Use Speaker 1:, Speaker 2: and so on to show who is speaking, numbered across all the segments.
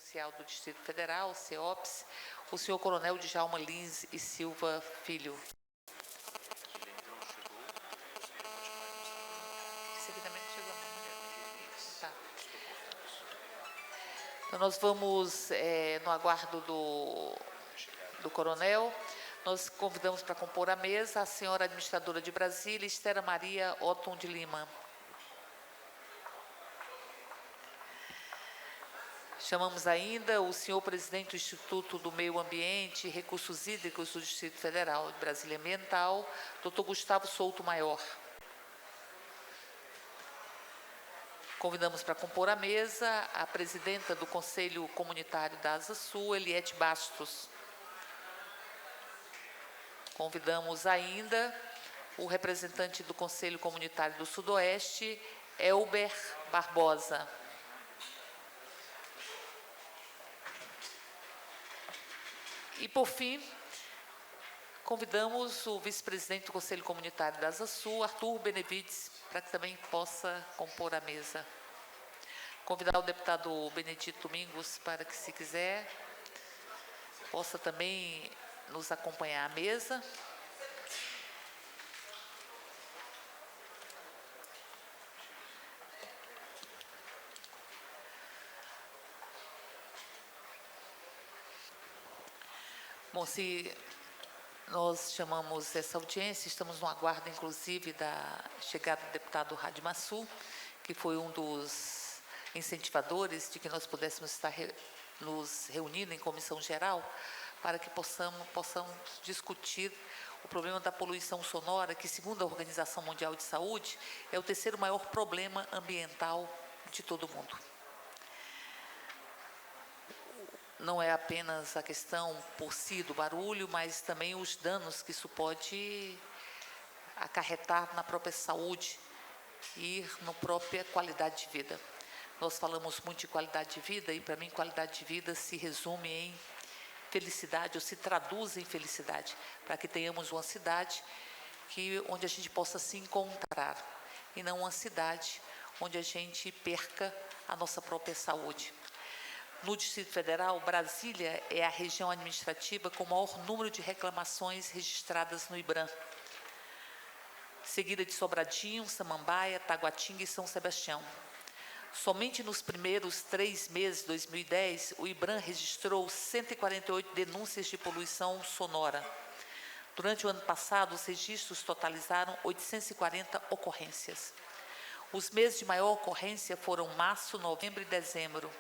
Speaker 1: Social do Distrito Federal, CEOPS, o senhor Coronel Djalma Lins e Silva Filho. Esse aqui também não chegou, não. Tá. Então, nós vamos, no aguardo do coronel, nós convidamos para compor a mesa a senhora administradora de Brasília, Estera Maria Otton de Lima. Chamamos ainda o senhor presidente do Instituto do Meio Ambiente e Recursos Hídricos do Distrito Federal de Brasília Ambiental, doutor Gustavo Souto Maior. Convidamos para compor a mesa a presidenta do Conselho Comunitário da Asa Sul, Eliete Bastos. Convidamos ainda o representante do Conselho Comunitário do Sudoeste, Elber Barbosa. E, por fim, convidamos o vice-presidente do Conselho Comunitário da Asa Sul, Arthur Benevides, para que também possa compor a mesa. Convidar o deputado Benedito Domingos para que, se quiser, possa também nos acompanhar à mesa. Bom, se nós chamamos essa audiência, estamos no aguardo, inclusive, da chegada do deputado Hadi Massu, que foi um dos incentivadores de que nós pudéssemos estar nos reunindo em comissão geral, para que possamos discutir o problema da poluição sonora, que, segundo a Organização Mundial de Saúde, é o terceiro maior problema ambiental de todo o mundo. Não é apenas a questão por si do barulho, mas também os danos que isso pode acarretar na própria saúde e na própria qualidade de vida. Nós falamos muito de qualidade de vida e, para mim, qualidade de vida se resume em felicidade, ou se traduz em felicidade, para que tenhamos uma cidade onde a gente possa se encontrar, e não uma cidade onde a gente perca a nossa própria saúde. No Distrito Federal, Brasília é a região administrativa com o maior número de reclamações registradas no IBRAM, seguida de Sobradinho, Samambaia, Taguatinga e São Sebastião. Somente nos primeiros 3 meses de 2010, o IBRAM registrou 148 denúncias de poluição sonora. Durante o ano passado, os registros totalizaram 840 ocorrências. Os meses de maior ocorrência foram março, novembro e dezembro.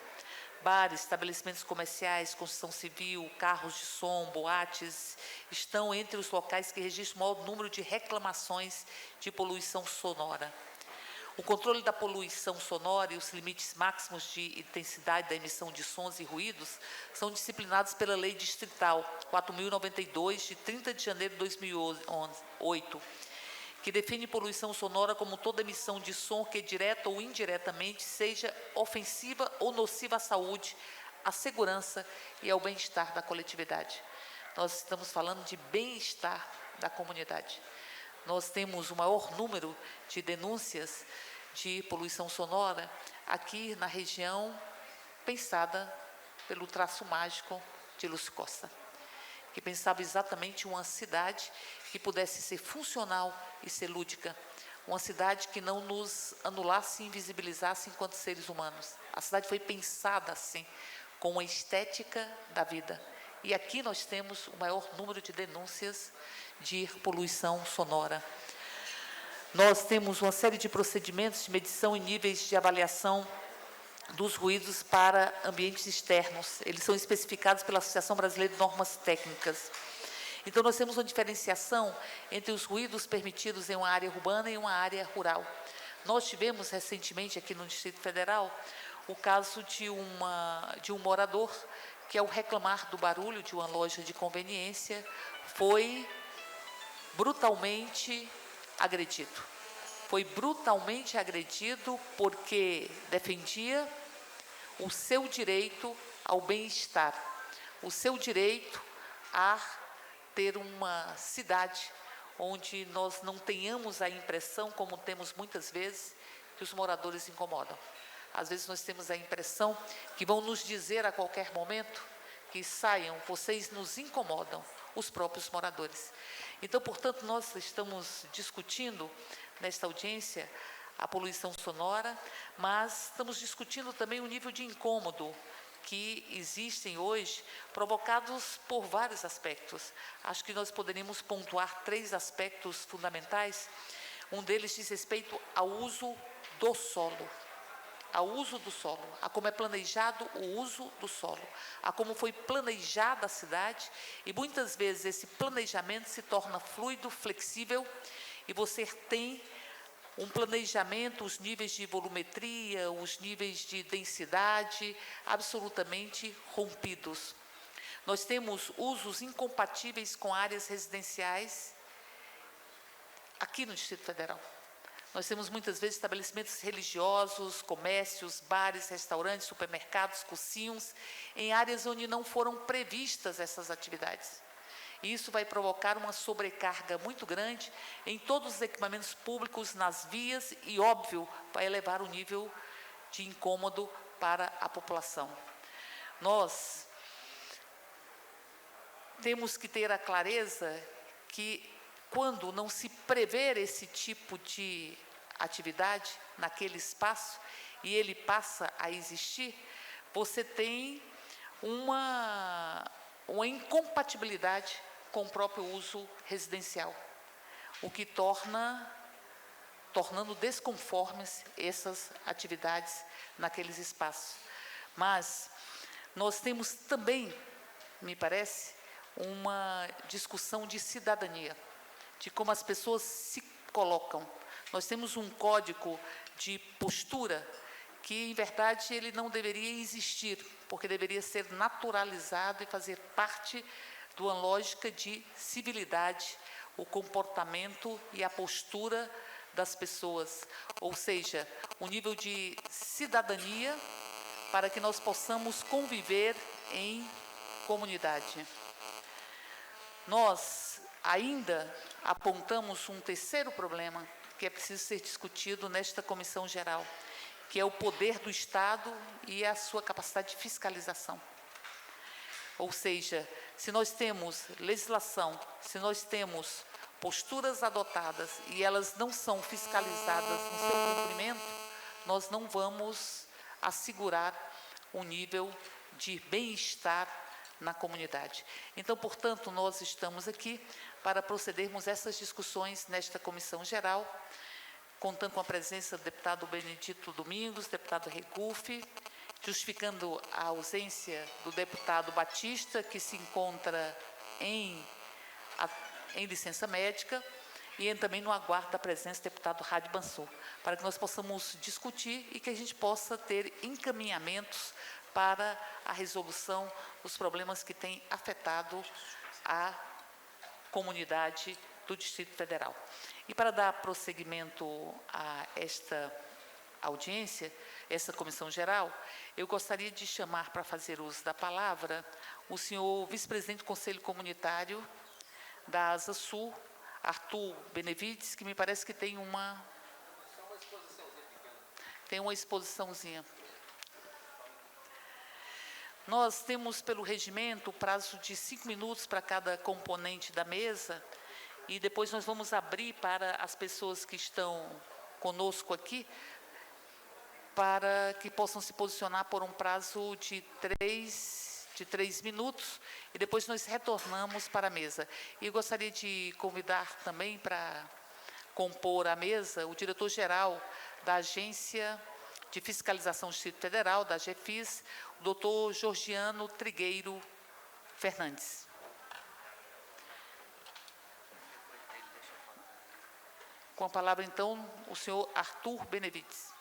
Speaker 1: Bares, estabelecimentos comerciais, construção civil, carros de som, boates, estão entre os locais que registram o maior número de reclamações de poluição sonora. O controle da poluição sonora e os limites máximos de intensidade da emissão de sons e ruídos são disciplinados pela Lei Distrital 4.092, de 30 de janeiro de 2008, que define poluição sonora como toda emissão de som que, direta ou indiretamente, seja ofensiva ou nociva à saúde, à segurança e ao bem-estar da coletividade. Nós estamos falando de bem-estar da comunidade. Nós temos o maior número de denúncias de poluição sonora aqui na região pensada pelo traço mágico de Lúcio Costa, que pensava exatamente uma cidade que pudesse ser funcional e ser lúdica, uma cidade que não nos anulasse e invisibilizasse enquanto seres humanos. A cidade foi pensada assim, com a estética da vida. E aqui nós temos o maior número de denúncias de poluição sonora. Nós temos uma série de procedimentos de medição e níveis de avaliação dos ruídos para ambientes externos. Eles são especificados pela Associação Brasileira de Normas Técnicas. Então, nós temos uma diferenciação entre os ruídos permitidos em uma área urbana e uma área rural. Nós tivemos recentemente aqui no Distrito Federal o caso de um morador que, ao reclamar do barulho de uma loja de conveniência, foi brutalmente agredido. Foi brutalmente agredido porque defendia o seu direito ao bem-estar, o seu direito a ter uma cidade onde nós não tenhamos a impressão, como temos muitas vezes, que os moradores incomodam. às vezes nós temos a impressão que vão nos dizer a qualquer momento que saiam, vocês nos incomodam, os próprios moradores. Então, portanto, nós estamos discutindo nesta audiência a poluição sonora, mas estamos discutindo também o nível de incômodo que existem hoje, provocados por vários aspectos. Acho que nós poderíamos pontuar 3 aspectos fundamentais. Um deles diz respeito ao uso do solo, ao uso do solo, a como é planejado o uso do solo, a como foi planejada a cidade, e muitas vezes esse planejamento se torna fluido, flexível, e você tem um planejamento, os níveis de volumetria, os níveis de densidade absolutamente rompidos. Nós temos usos incompatíveis com áreas residenciais aqui no Distrito Federal. Nós temos muitas vezes estabelecimentos religiosos, comércios, bares, restaurantes, supermercados, cursinhos, em áreas onde não foram previstas essas atividades. E isso vai provocar uma sobrecarga muito grande em todos os equipamentos públicos, nas vias, e, óbvio, vai elevar o nível de incômodo para a população. Nós temos que ter a clareza que, quando não se prever esse tipo de atividade naquele espaço, e ele passa a existir, você tem uma incompatibilidade com o próprio uso residencial, o que tornando desconformes essas atividades naqueles espaços. Mas nós temos também, me parece, uma discussão de cidadania, de como as pessoas se colocam. Nós temos um código de postura que, em verdade, ele não deveria existir, porque deveria ser naturalizado e fazer parte de uma lógica de civilidade, o comportamento e a postura das pessoas, ou seja, um nível de cidadania para que nós possamos conviver em comunidade. Nós ainda apontamos um terceiro problema que é preciso ser discutido nesta comissão geral, que é o poder do Estado e a sua capacidade de fiscalização. Ou seja, se nós temos legislação, se nós temos posturas adotadas e elas não são fiscalizadas no seu cumprimento, nós não vamos assegurar um nível de bem-estar na comunidade. Então, portanto, nós estamos aqui para procedermos essas discussões nesta comissão geral, contando com a presença do deputado Benedito Domingos, deputado Recufe, justificando a ausência do deputado Batista, que se encontra em licença médica, e também no aguardo da presença do deputado Rádio Bansur, para que nós possamos discutir e que a gente possa ter encaminhamentos para a resolução dos problemas que têm afetado a comunidade do Distrito Federal. E para dar prosseguimento a esta audiência, essa comissão geral, eu gostaria de chamar para fazer uso da palavra o senhor vice-presidente do Conselho Comunitário da Asa Sul, Arthur Benevides, que me parece que tem uma exposiçãozinha. Nós temos, pelo regimento, o prazo de 5 minutos para cada componente da mesa, e depois nós vamos abrir para as pessoas que estão conosco aqui, para que possam se posicionar por um prazo de 3 minutos, e depois nós retornamos para a mesa. E eu gostaria de convidar também para compor a mesa o diretor-geral da Agência de Fiscalização do Distrito Federal, da AGFIS, o doutor Georgiano Trigueiro Fernandes. Com a palavra, então, o senhor Arthur Benevides.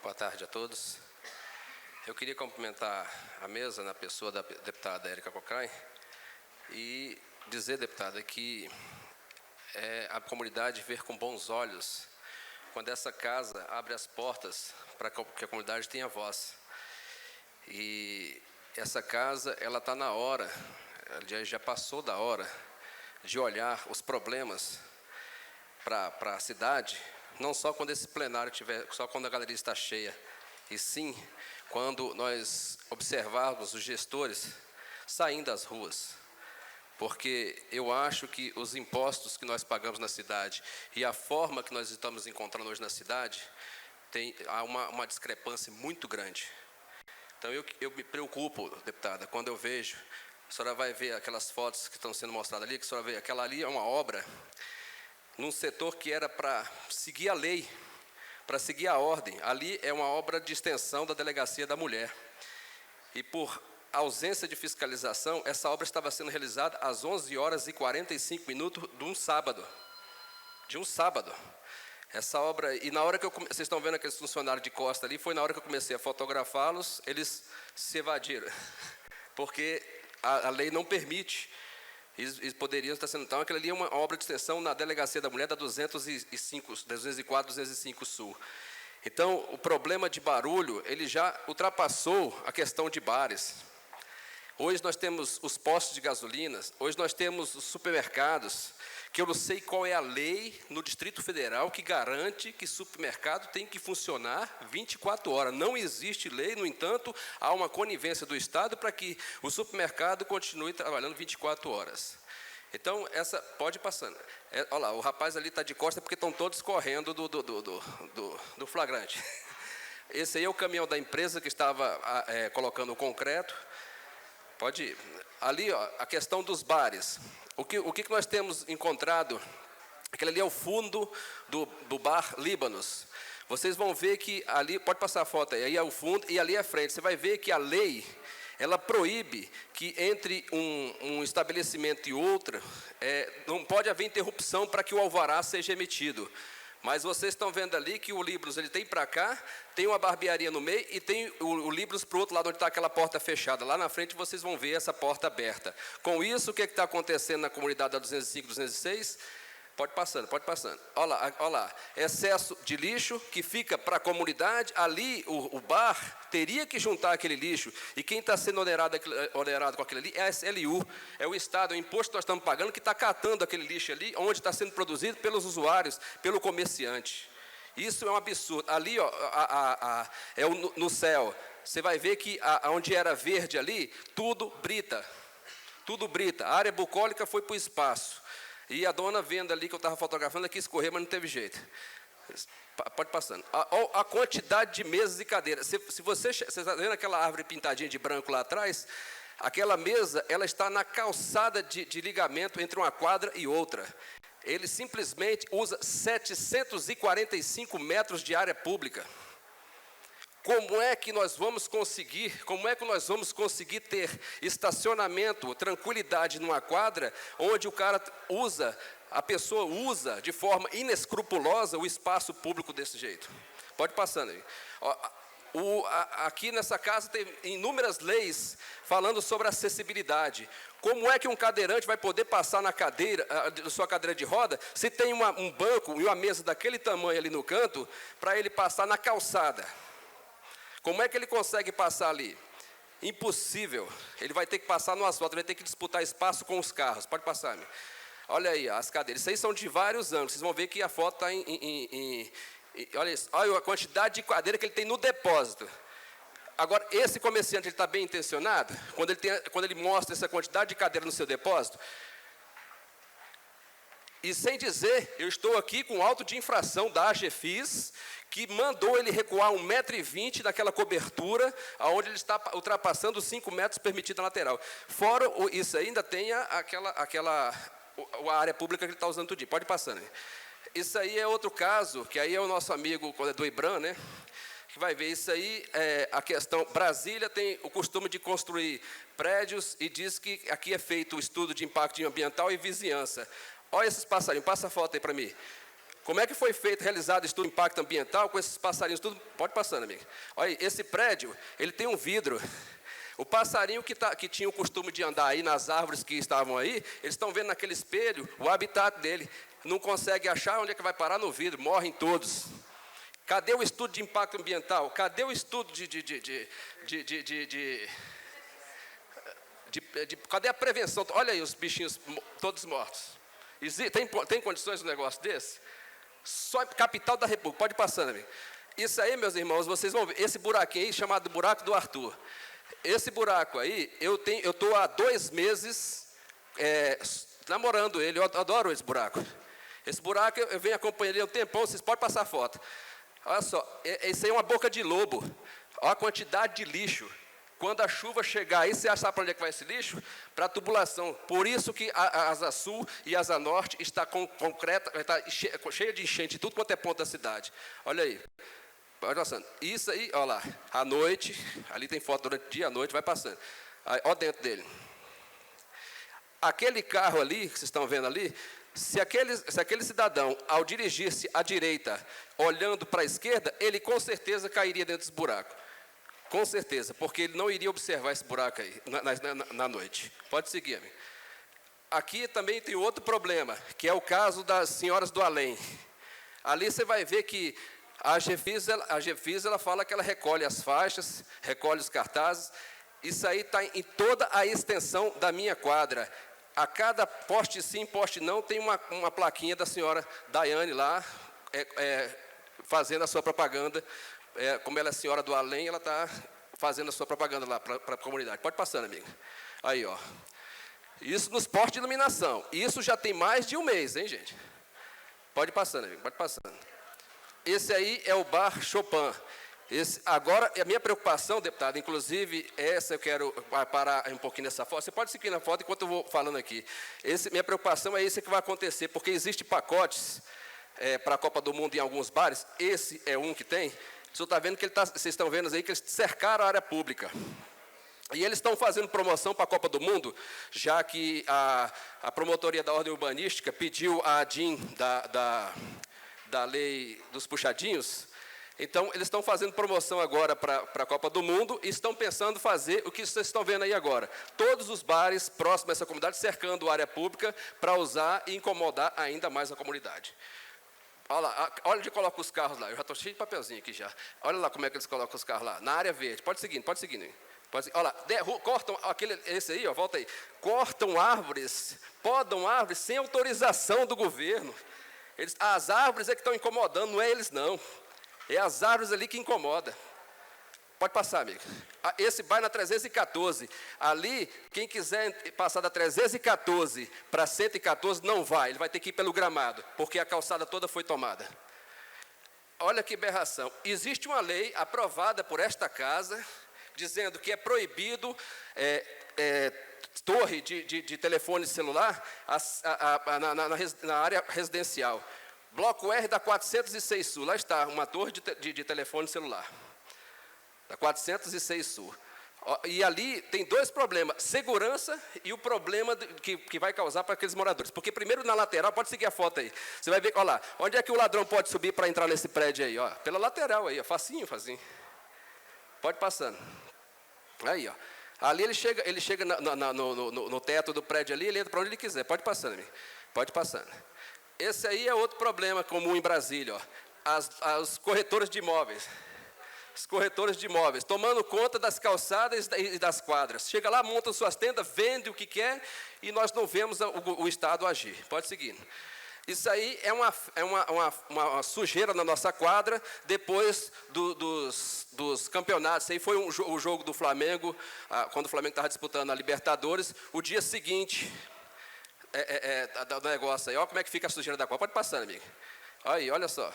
Speaker 2: Boa tarde a todos. Eu queria cumprimentar a mesa na pessoa da deputada Érica Cochrane e dizer, deputada, que a comunidade ver com bons olhos quando essa casa abre as portas para que a comunidade tenha voz. E essa casa, ela está na hora, já passou da hora de olhar os problemas para a cidade, não só quando esse plenário tiver, só quando a galeria está cheia, e sim quando nós observarmos os gestores saindo das ruas. Porque eu acho que os impostos que nós pagamos na cidade e a forma que nós estamos encontrando hoje na cidade, há uma discrepância muito grande. Então, eu me preocupo, deputada, quando eu vejo, a senhora vai ver aquelas fotos que estão sendo mostradas ali, que a senhora vê, aquela ali é uma obra num setor que era para seguir a lei, para seguir a ordem. Ali é uma obra de extensão da Delegacia da Mulher. E por ausência de fiscalização, essa obra estava sendo realizada às 11h45 de um sábado. Essa obra, e na hora que vocês estão vendo aqueles funcionários de costa ali, foi na hora que eu comecei a fotografá-los, eles se evadiram, porque a lei não permite. Eles poderiam estar sendo, então, aquela ali é uma obra de extensão na Delegacia da Mulher da 204, 205 Sul. Então, o problema de barulho, ele já ultrapassou a questão de bares. Hoje nós temos os postos de gasolina, hoje nós temos os supermercados, que eu não sei qual é a lei no Distrito Federal que garante que supermercado tem que funcionar 24 horas. Não existe lei, no entanto, há uma conivência do Estado para que o supermercado continue trabalhando 24 horas. Então, pode ir passando. Olha lá, o rapaz ali está de costas porque estão todos correndo do flagrante. Esse aí é o caminhão da empresa que estava colocando o concreto. Pode ir. Ali, ó, a questão dos bares. O que nós temos encontrado? Aquele ali é o fundo do bar Líbanos. Vocês vão ver que ali, pode passar a foto aí é o fundo e ali é a frente. Você vai ver que a lei, ela proíbe que entre um estabelecimento e outro, não pode haver interrupção para que o alvará seja emitido. Mas vocês estão vendo ali que o Líbanos, ele tem para cá, tem uma barbearia no meio e tem o Líbanos para o outro lado, onde está aquela porta fechada. Lá na frente vocês vão ver essa porta aberta. Com isso, o que está acontecendo na comunidade da 205, 206? Pode passando. Olha lá, excesso de lixo que fica para a comunidade. Ali, o bar teria que juntar aquele lixo. E quem está sendo onerado com aquele ali é a SLU. É o Estado, é o imposto que nós estamos pagando, que está catando aquele lixo ali, onde está sendo produzido pelos usuários, pelo comerciante. Isso é um absurdo. Ali, ó, no céu, você vai ver que onde era verde ali, tudo brita. A área bucólica foi para o espaço. E a dona vendo ali que eu estava fotografando, aqui escorrer, mas não teve jeito. Pode passando. A quantidade de mesas e cadeiras. Se você está vendo aquela árvore pintadinha de branco lá atrás, aquela mesa, ela está na calçada de ligamento entre uma quadra e outra. Ele simplesmente usa 745 metros de área pública. Como é que nós vamos conseguir ter estacionamento, tranquilidade numa quadra, onde a pessoa usa de forma inescrupulosa o espaço público desse jeito? Pode passando aí. Aqui nessa casa tem inúmeras leis falando sobre acessibilidade. Como é que um cadeirante vai poder passar na sua cadeira de roda, se tem um banco e uma mesa daquele tamanho ali no canto, para ele passar na calçada? Como é que ele consegue passar ali? Impossível. Ele vai ter que passar no asfalto, vai ter que disputar espaço com os carros. Pode passar, -me. Olha aí, as cadeiras. Isso aí são de vários anos. Vocês vão ver que a foto está olha isso. Olha a quantidade de cadeira que ele tem no depósito. Agora, esse comerciante está bem intencionado? Quando ele mostra essa quantidade de cadeira no seu depósito? E sem dizer, eu estou aqui com auto de infração da AGFIS, que mandou ele recuar 1,20 m daquela cobertura, onde ele está ultrapassando os 5 metros permitidos na lateral. Fora isso, ainda tem a área pública que ele está usando tudinho. Pode ir passando. Isso aí é outro caso, que aí é o nosso amigo do IBRAM, né? Que vai ver isso aí, a questão. Brasília tem o costume de construir prédios e diz que aqui é feito o estudo de impacto ambiental e vizinhança. Olha esses passarinhos, passa a foto aí para mim. Como é que foi feito, realizado estudo de impacto ambiental com esses passarinhos, tudo? Pode passando, amigo. Olha aí, esse prédio, ele tem um vidro. O passarinho que tinha o costume de andar aí nas árvores que estavam aí, eles estão vendo naquele espelho o habitat dele. Não consegue achar onde é que vai parar no vidro, morrem todos. Cadê o estudo de impacto ambiental? Cadê o estudo cadê a prevenção? Olha aí os bichinhos todos mortos. Tem condições de um negócio desse? Só capital da República. Pode passar, amigo. Isso aí, meus irmãos, vocês vão ver. Esse buraquinho aí, chamado buraco do Arthur. Esse buraco aí, eu estou há 2 meses namorando ele. Eu adoro esse buraco. Esse buraco, eu venho acompanhando ele há um tempão. Vocês podem passar foto. Olha só, isso aí é uma boca de lobo. Olha a quantidade de lixo. Quando a chuva chegar aí, você sabe para onde é que vai esse lixo? Para a tubulação. Por isso que a Asa Sul e a Asa Norte está cheia de enchente, tudo quanto é ponto da cidade. Olha aí. Vai passando. Isso aí, olha lá, à noite, ali tem foto durante o dia, à noite, vai passando. Aí, olha dentro dele. Aquele carro ali, que vocês estão vendo ali, se aquele cidadão, ao dirigir-se à direita, olhando para a esquerda, ele com certeza cairia dentro desse buraco. Com certeza, porque ele não iria observar esse buraco aí, na noite. Pode seguir, amigo. Aqui também tem outro problema, que é o caso das senhoras do além. Ali você vai ver que a GFIS, ela fala que ela recolhe as faixas, recolhe os cartazes. Isso aí está em toda a extensão da minha quadra. A cada poste sim, poste não, tem uma plaquinha da senhora Daiane lá, fazendo a sua propaganda. Como ela é senhora do além, ela está fazendo a sua propaganda lá para a comunidade. Pode passando, amigo. Aí, ó. Isso nos postes de iluminação. Isso já tem mais de 1 mês, hein, gente? Pode passando, amigo, pode passando. Esse aí é o Bar Chopin. Agora, a minha preocupação, deputado, inclusive, essa eu quero parar um pouquinho nessa foto. Você pode seguir na foto enquanto eu vou falando aqui. Minha preocupação é isso que vai acontecer, porque existem pacotes para a Copa do Mundo em alguns bares. Esse é um que tem. O senhor está vendo que vocês estão vendo aí que eles cercaram a área pública. E eles estão fazendo promoção para a Copa do Mundo, já que a Promotoria da Ordem Urbanística pediu a ADIM da lei dos puxadinhos. Então, eles estão fazendo promoção agora para a Copa do Mundo e estão pensando fazer o que vocês estão vendo aí agora. Todos os bares próximos a essa comunidade cercando a área pública para usar e incomodar ainda mais a comunidade. Olha lá, olha onde coloca os carros lá. Eu já estou cheio de papelzinho aqui já. Olha lá como é que eles colocam os carros lá. Na área verde. Pode seguir, pode seguir. Olha lá, cortam esse aí, ó, volta aí. Cortam árvores, podam árvores sem autorização do governo. As árvores é que estão incomodando, não é eles não. É as árvores ali que incomodam. Pode passar, amigo. Esse vai na 314. Ali, quem quiser passar da 314 para 114, não vai. Ele vai ter que ir pelo gramado, porque a calçada toda foi tomada. Olha que berração. Existe uma lei aprovada por esta casa, dizendo que é proibido torre de telefone celular na área residencial. Bloco R da 406 Sul. Lá está, uma torre de telefone celular. Da 406 Sul. E ali tem 2 problemas, segurança e o problema que vai causar para aqueles moradores. Porque primeiro na lateral, pode seguir a foto aí, você vai ver, olha lá, onde é que o ladrão pode subir para entrar nesse prédio aí? Ó, pela lateral aí, ó, facinho. Pode passando. Aí, ó. Ali ele chega no teto do prédio ali, ele entra para onde ele quiser. Pode passando, amigo. Pode passando. Esse aí é outro problema comum em Brasília, ó. As corretoras de imóveis. Os corretores de imóveis, tomando conta das calçadas e das quadras. Chega lá, monta suas tendas, vende o que quer e nós não vemos o Estado agir. Pode seguir. Isso aí é uma sujeira na nossa quadra, depois dos campeonatos. Isso aí foi o jogo do Flamengo, quando o Flamengo estava disputando a Libertadores. O dia seguinte do negócio aí. Olha como é que fica a sujeira da quadra. Pode passar, amigo. Aí, olha só.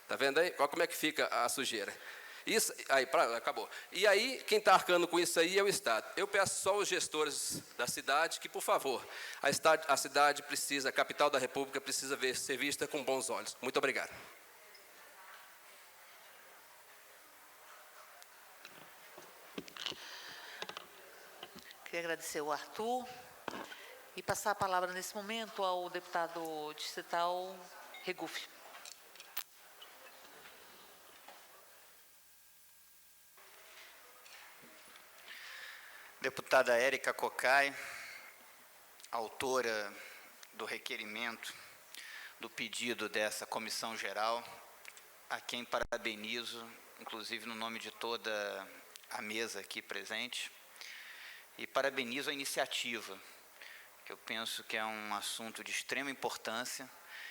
Speaker 2: Está vendo aí? Olha como é que fica a sujeira. Isso, aí, acabou. E aí, quem está arcando com isso aí é o Estado. Eu peço só aos gestores da cidade que, por favor, a cidade precisa, a capital da República precisa ser vista com bons olhos. Muito obrigado.
Speaker 1: Queria agradecer o Arthur e passar a palavra nesse momento ao deputado distrital Regufe.
Speaker 3: Deputada Érica Cocai, autora do requerimento, do pedido dessa comissão geral, a quem parabenizo, inclusive no nome de toda a mesa aqui presente, e parabenizo a iniciativa, que eu penso que é um assunto de extrema importância,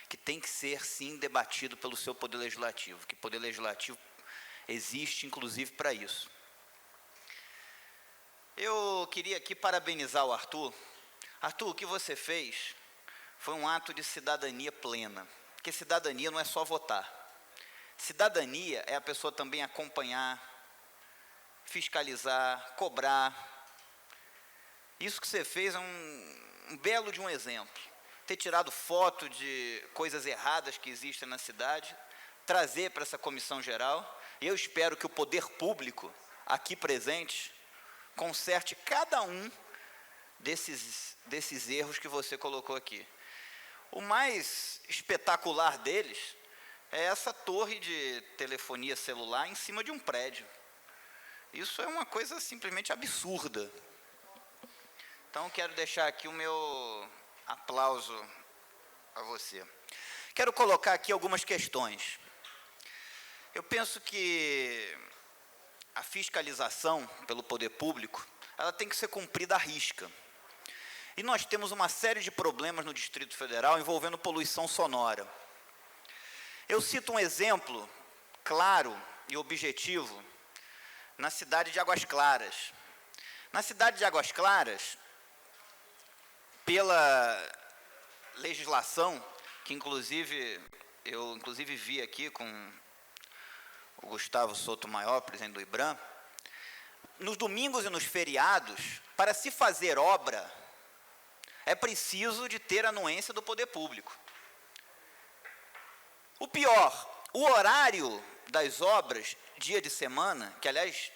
Speaker 3: que tem que ser, sim, debatido pelo seu Poder Legislativo, que o Poder Legislativo existe, inclusive, para isso. Eu queria aqui parabenizar o Arthur. Arthur, o que você fez foi um ato de cidadania plena, porque cidadania não é só votar. Cidadania é a pessoa também acompanhar, fiscalizar, cobrar. Isso que você fez é um belo de um exemplo. Ter tirado foto de coisas erradas que existem na cidade, trazer para essa comissão geral, e eu espero que o poder público, aqui presente, conserte cada um desses erros que você colocou aqui. O mais espetacular deles é essa torre de telefonia celular em cima de um prédio. Isso é uma coisa simplesmente absurda. Então, quero deixar aqui o meu aplauso a você. Quero colocar aqui algumas questões. Eu penso que a fiscalização pelo poder público, ela tem que ser cumprida à risca. E nós temos uma série de problemas no Distrito Federal envolvendo poluição sonora. Eu cito um exemplo claro e objetivo na cidade de Águas Claras. Na cidade de Águas Claras, pela legislação, que eu vi aqui com o Gustavo Sotomayor, presidente do IBRAM, nos domingos e nos feriados, para se fazer obra, é preciso de ter anuência do poder público. O pior, o horário das obras, dia de semana, que aliás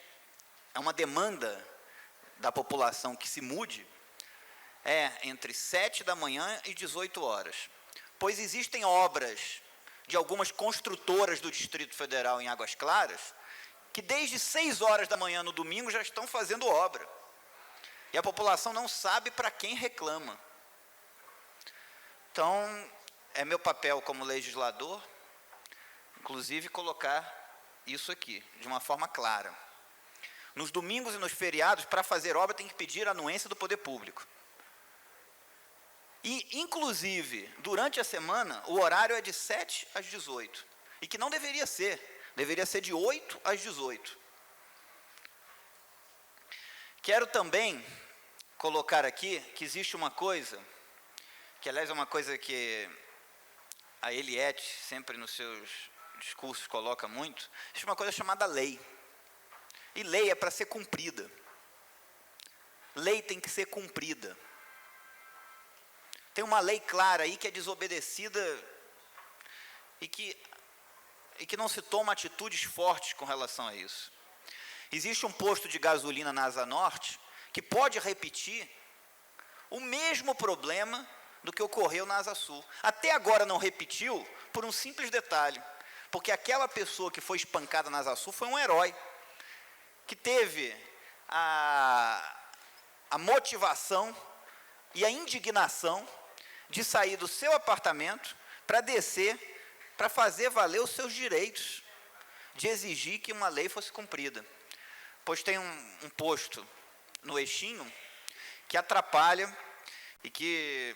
Speaker 3: é uma demanda da população que se mude, é entre 7 da manhã e 18 horas. Pois existem obras de algumas construtoras do Distrito Federal em Águas Claras, que desde 6 horas da manhã no domingo já estão fazendo obra. E a população não sabe para quem reclama. Então, é meu papel como legislador, inclusive, colocar isso aqui, de uma forma clara. Nos domingos e nos feriados, para fazer obra, tem que pedir a anuência do poder público. E, inclusive, durante a semana, o horário é de 7 às 18. E que não deveria ser de 8 às 18. Quero também colocar aqui que existe uma coisa, que aliás é uma coisa que a Eliette sempre nos seus discursos coloca muito, existe uma coisa chamada lei. E lei é para ser cumprida. Lei tem que ser cumprida. Tem uma lei clara aí que é desobedecida e que não se toma atitudes fortes com relação a isso. Existe um posto de gasolina na Asa Norte que pode repetir o mesmo problema do que ocorreu na Asa Sul. Até agora não repetiu por um simples detalhe, porque aquela pessoa que foi espancada na Asa Sul foi um herói, que teve a motivação e a indignação de sair do seu apartamento para descer, para fazer valer os seus direitos, de exigir que uma lei fosse cumprida. Pois tem um posto no Eixinho que atrapalha e que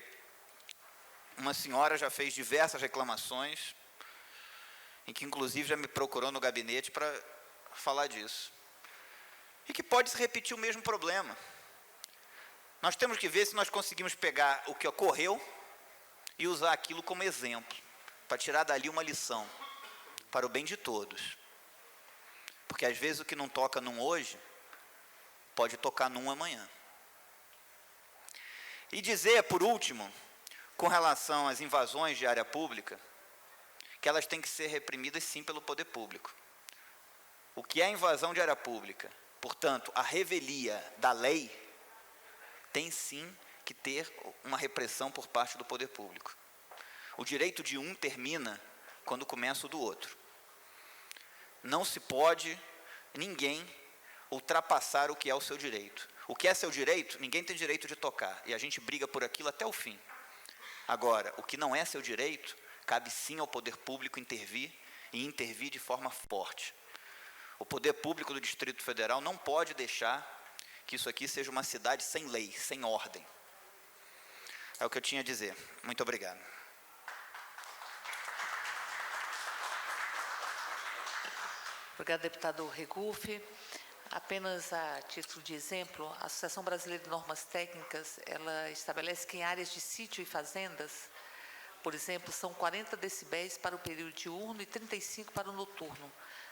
Speaker 3: uma senhora já fez diversas reclamações e que inclusive já me procurou no gabinete para falar disso. E que pode se repetir o mesmo problema. Nós temos que ver se nós conseguimos pegar o que ocorreu e usar aquilo como exemplo, para tirar dali uma lição, para o bem de todos. Porque às vezes o que não toca num hoje, pode tocar num amanhã. E dizer, por último, com relação às invasões de área pública, que elas têm que ser reprimidas sim pelo poder público. O que é invasão de área pública? Portanto, a revelia da lei tem sim que ter uma repressão por parte do poder público. O direito de um termina quando começa o do outro. Não se pode ninguém ultrapassar o que é o seu direito. O que é seu direito, ninguém tem direito de tocar, e a gente briga por aquilo até o fim. Agora, o que não é seu direito, cabe sim ao poder público intervir, e intervir de forma forte. O poder público do Distrito Federal não pode deixar que isso aqui seja uma cidade sem lei, sem ordem. É o que eu tinha a dizer. Muito obrigado.
Speaker 1: Obrigado, deputado Regufe. Apenas a título de exemplo, a Associação Brasileira de Normas Técnicas, ela estabelece que em áreas de sítio e fazendas, por exemplo, são 40 decibéis para o período diurno e 35 para o noturno.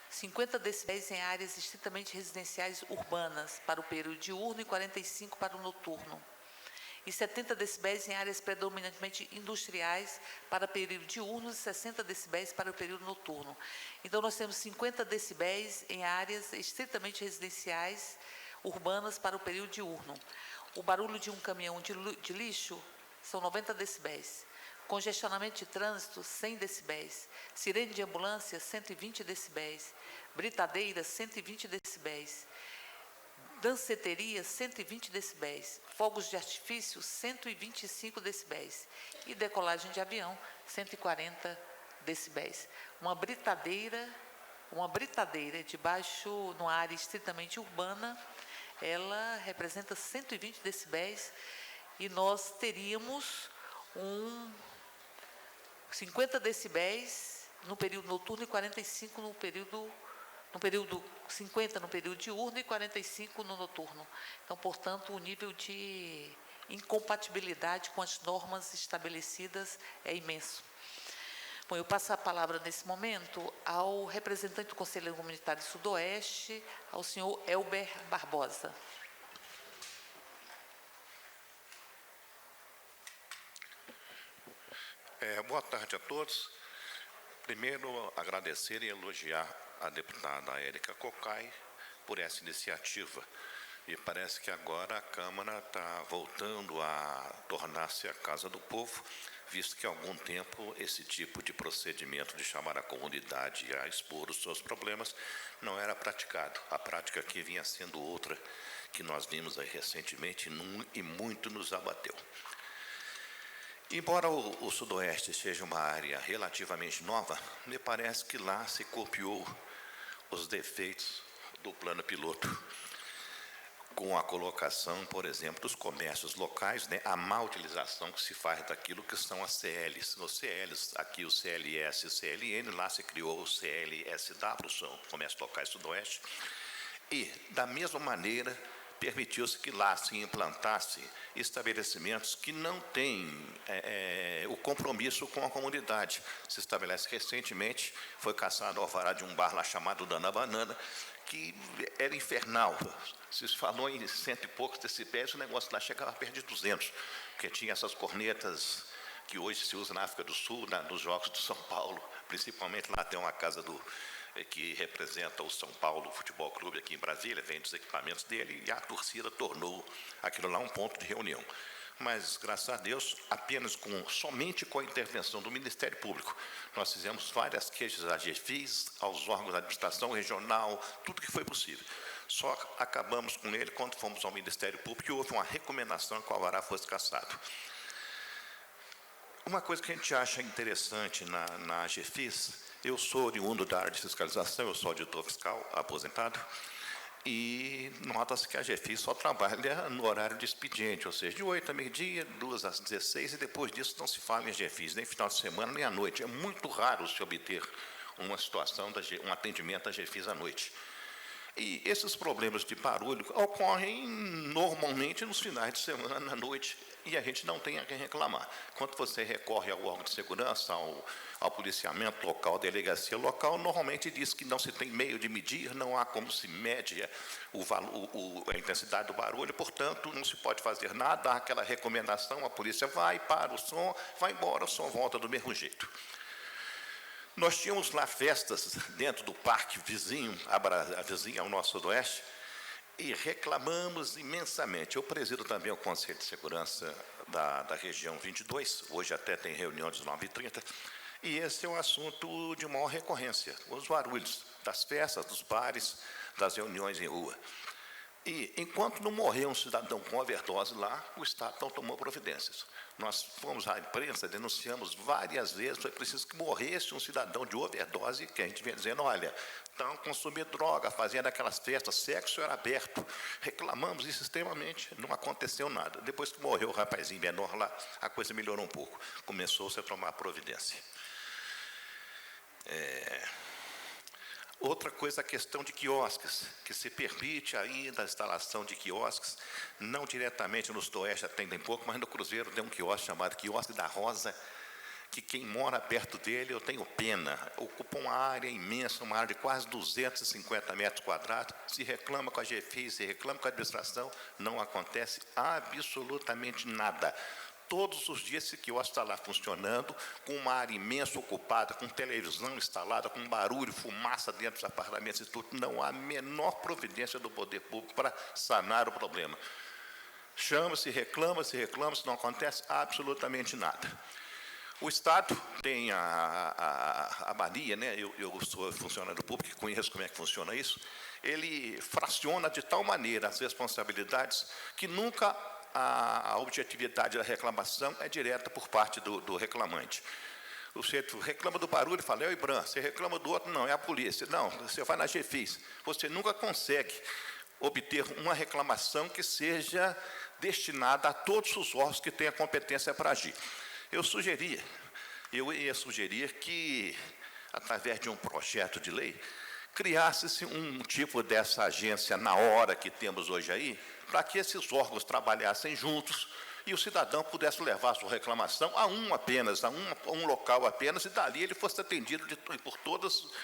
Speaker 1: 50 decibéis em áreas estritamente residenciais urbanas para o período diurno e 45 para o noturno. E 70 decibéis em áreas predominantemente industriais para o período diurno e 60 decibéis para o período noturno. Então, nós temos 50 decibéis em áreas estritamente residenciais urbanas para o período diurno. O barulho de um caminhão de lixo são 90 decibéis. Congestionamento de trânsito, 100 decibéis. Sirene de ambulância, 120 decibéis. Britadeira, 120 decibéis. Danceteria, 120 decibéis. Fogos de artifício, 125 decibéis. E decolagem de avião, 140 decibéis. Uma britadeira debaixo, numa área estritamente urbana, ela representa 120 decibéis e nós teríamos 50 decibéis no período noturno e 45 no período 50 no período diurno e 45 no noturno. Então, portanto, o nível de incompatibilidade com as normas estabelecidas é imenso. Bom, eu passo a palavra nesse momento ao representante do Conselho Comunitário Sudoeste, ao senhor Elber Barbosa.
Speaker 4: Boa tarde a todos. Primeiro, agradecer e elogiar a deputada Érica Cocai por essa iniciativa. E parece que agora a Câmara está voltando a tornar-se a casa do povo, visto que há algum tempo esse tipo de procedimento de chamar a comunidade a expor os seus problemas não era praticado. A prática aqui vinha sendo outra, que nós vimos aí recentemente e muito nos abateu. Embora o Sudoeste seja uma área relativamente nova, me parece que lá se copiou os defeitos do plano piloto, com a colocação, por exemplo, dos comércios locais, né, a má utilização que se faz daquilo que são as CLs. Nos CLs, aqui o CLS e o CLN, lá se criou o CLSW, são Comércios Locais Sudoeste, e, da mesma maneira, permitiu-se que lá se implantasse estabelecimentos que não têm o compromisso com a comunidade. Se estabelece recentemente, foi caçado o alvará de um bar lá chamado Dana Banana, que era infernal. Se falou em 100 e poucos decibéis, o negócio lá chegava perto de 200, porque tinha essas cornetas que hoje se usa na África do Sul, nos Jogos de São Paulo, principalmente lá tem uma casa que representa o São Paulo Futebol Clube aqui em Brasília, vende os equipamentos dele, e a torcida tornou aquilo lá um ponto de reunião. Mas, graças a Deus, somente com a intervenção do Ministério Público, nós fizemos várias queixas à GFIS, aos órgãos da administração regional, tudo que foi possível. Só acabamos com ele quando fomos ao Ministério Público e houve uma recomendação que o alvará fosse cassado. Uma coisa que a gente acha interessante na GFIS, eu sou oriundo da área de fiscalização, eu sou auditor fiscal aposentado, e nota-se que a GFIS só trabalha no horário de expediente, ou seja, de 8 a meio-dia, 2 às 16, e depois disso não se fala em GFIS, nem final de semana, nem à noite. É muito raro se obter uma situação, um atendimento à GFIS à noite. E esses problemas de barulho ocorrem normalmente nos finais de semana, à noite, e a gente não tem a quem reclamar. Quando você recorre ao órgão de segurança, ao policiamento local, à delegacia local, normalmente diz que não se tem meio de medir, não há como se mede a intensidade do barulho, portanto, não se pode fazer nada, há aquela recomendação, a polícia vai, para o som, vai embora, o som volta do mesmo jeito. Nós tínhamos lá festas dentro do parque vizinho ao nosso sudoeste, e reclamamos imensamente. Eu presido também o Conselho de Segurança da região 22, hoje até tem reunião às 9h30, e esse é um assunto de maior recorrência, os barulhos das festas, dos bares, das reuniões em rua. E, enquanto não morreu um cidadão com overdose lá, o Estado não tomou providências. Nós fomos à imprensa, denunciamos várias vezes, foi preciso que morresse um cidadão de overdose, que a gente vinha dizendo, olha, estão consumindo droga, fazendo aquelas festas, sexo era aberto. Reclamamos isso extremamente, não aconteceu nada. Depois que morreu o rapazinho menor lá, a coisa melhorou um pouco. Começou-se a tomar providência. Outra coisa, a questão de quiosques, que se permite ainda a instalação de quiosques, não diretamente no Sudoeste, atendem pouco, mas no Cruzeiro tem um quiosque chamado Quiosque da Rosa, que quem mora perto dele, eu tenho pena, ocupa uma área imensa, uma área de quase 250 metros quadrados, se reclama com a GFI, se reclama com a administração, não acontece absolutamente nada. Todos os dias esse quiosque está lá funcionando, com uma área imensa ocupada, com televisão instalada, com barulho, fumaça dentro dos apartamentos e tudo. Não há a menor providência do poder público para sanar o problema. Chama-se, reclama-se, não acontece absolutamente nada. O Estado tem a mania, né? Eu sou funcionário público, conheço como é que funciona isso, ele fraciona de tal maneira as responsabilidades que nunca a objetividade da reclamação é direta por parte do reclamante. Você reclama do barulho e fala, é o IBRAM. Você reclama do outro, não, é a polícia. Não, você vai na GFIS. Você nunca consegue obter uma reclamação que seja destinada a todos os órgãos que têm a competência para agir. Eu ia sugerir que, através de um projeto de lei, criasse-se um tipo dessa agência na hora que temos hoje aí, para que esses órgãos trabalhassem juntos e o cidadão pudesse levar a sua reclamação a um apenas, a um local apenas, e dali ele fosse atendido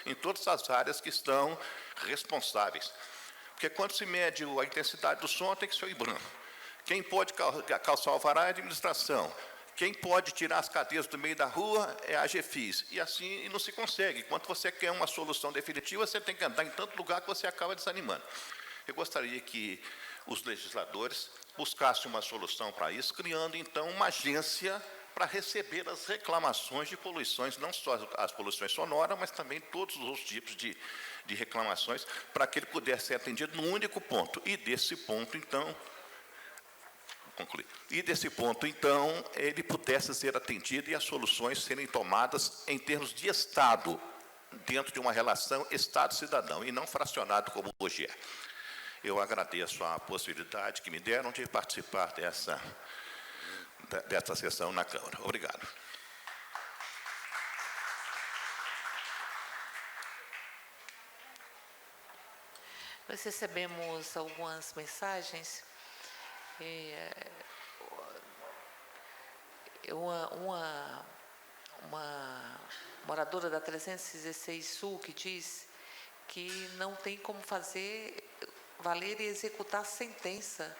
Speaker 4: em todas as áreas que estão responsáveis. Porque quando se mede a intensidade do som, tem que ser o IBRAM. Quem pode calçar o alvará é a administração. Quem pode tirar as cadeiras do meio da rua é a GFIS. E assim não se consegue. Quando você quer uma solução definitiva, você tem que andar em tanto lugar que você acaba desanimando. Eu gostaria que os legisladores buscassem uma solução para isso, criando, então, uma agência para receber as reclamações de poluições, não só as poluições sonoras, mas também todos os outros tipos de reclamações, para que ele pudesse ser atendido num único ponto. E desse ponto, então, ele pudesse ser atendido e as soluções serem tomadas em termos de Estado, dentro de uma relação Estado-cidadão, e não fracionado como hoje é. Eu agradeço a possibilidade que me deram de participar dessa sessão na Câmara. Obrigado.
Speaker 1: Nós recebemos algumas mensagens. Uma moradora da 316 Sul que diz que não tem como fazer valer e executar sentença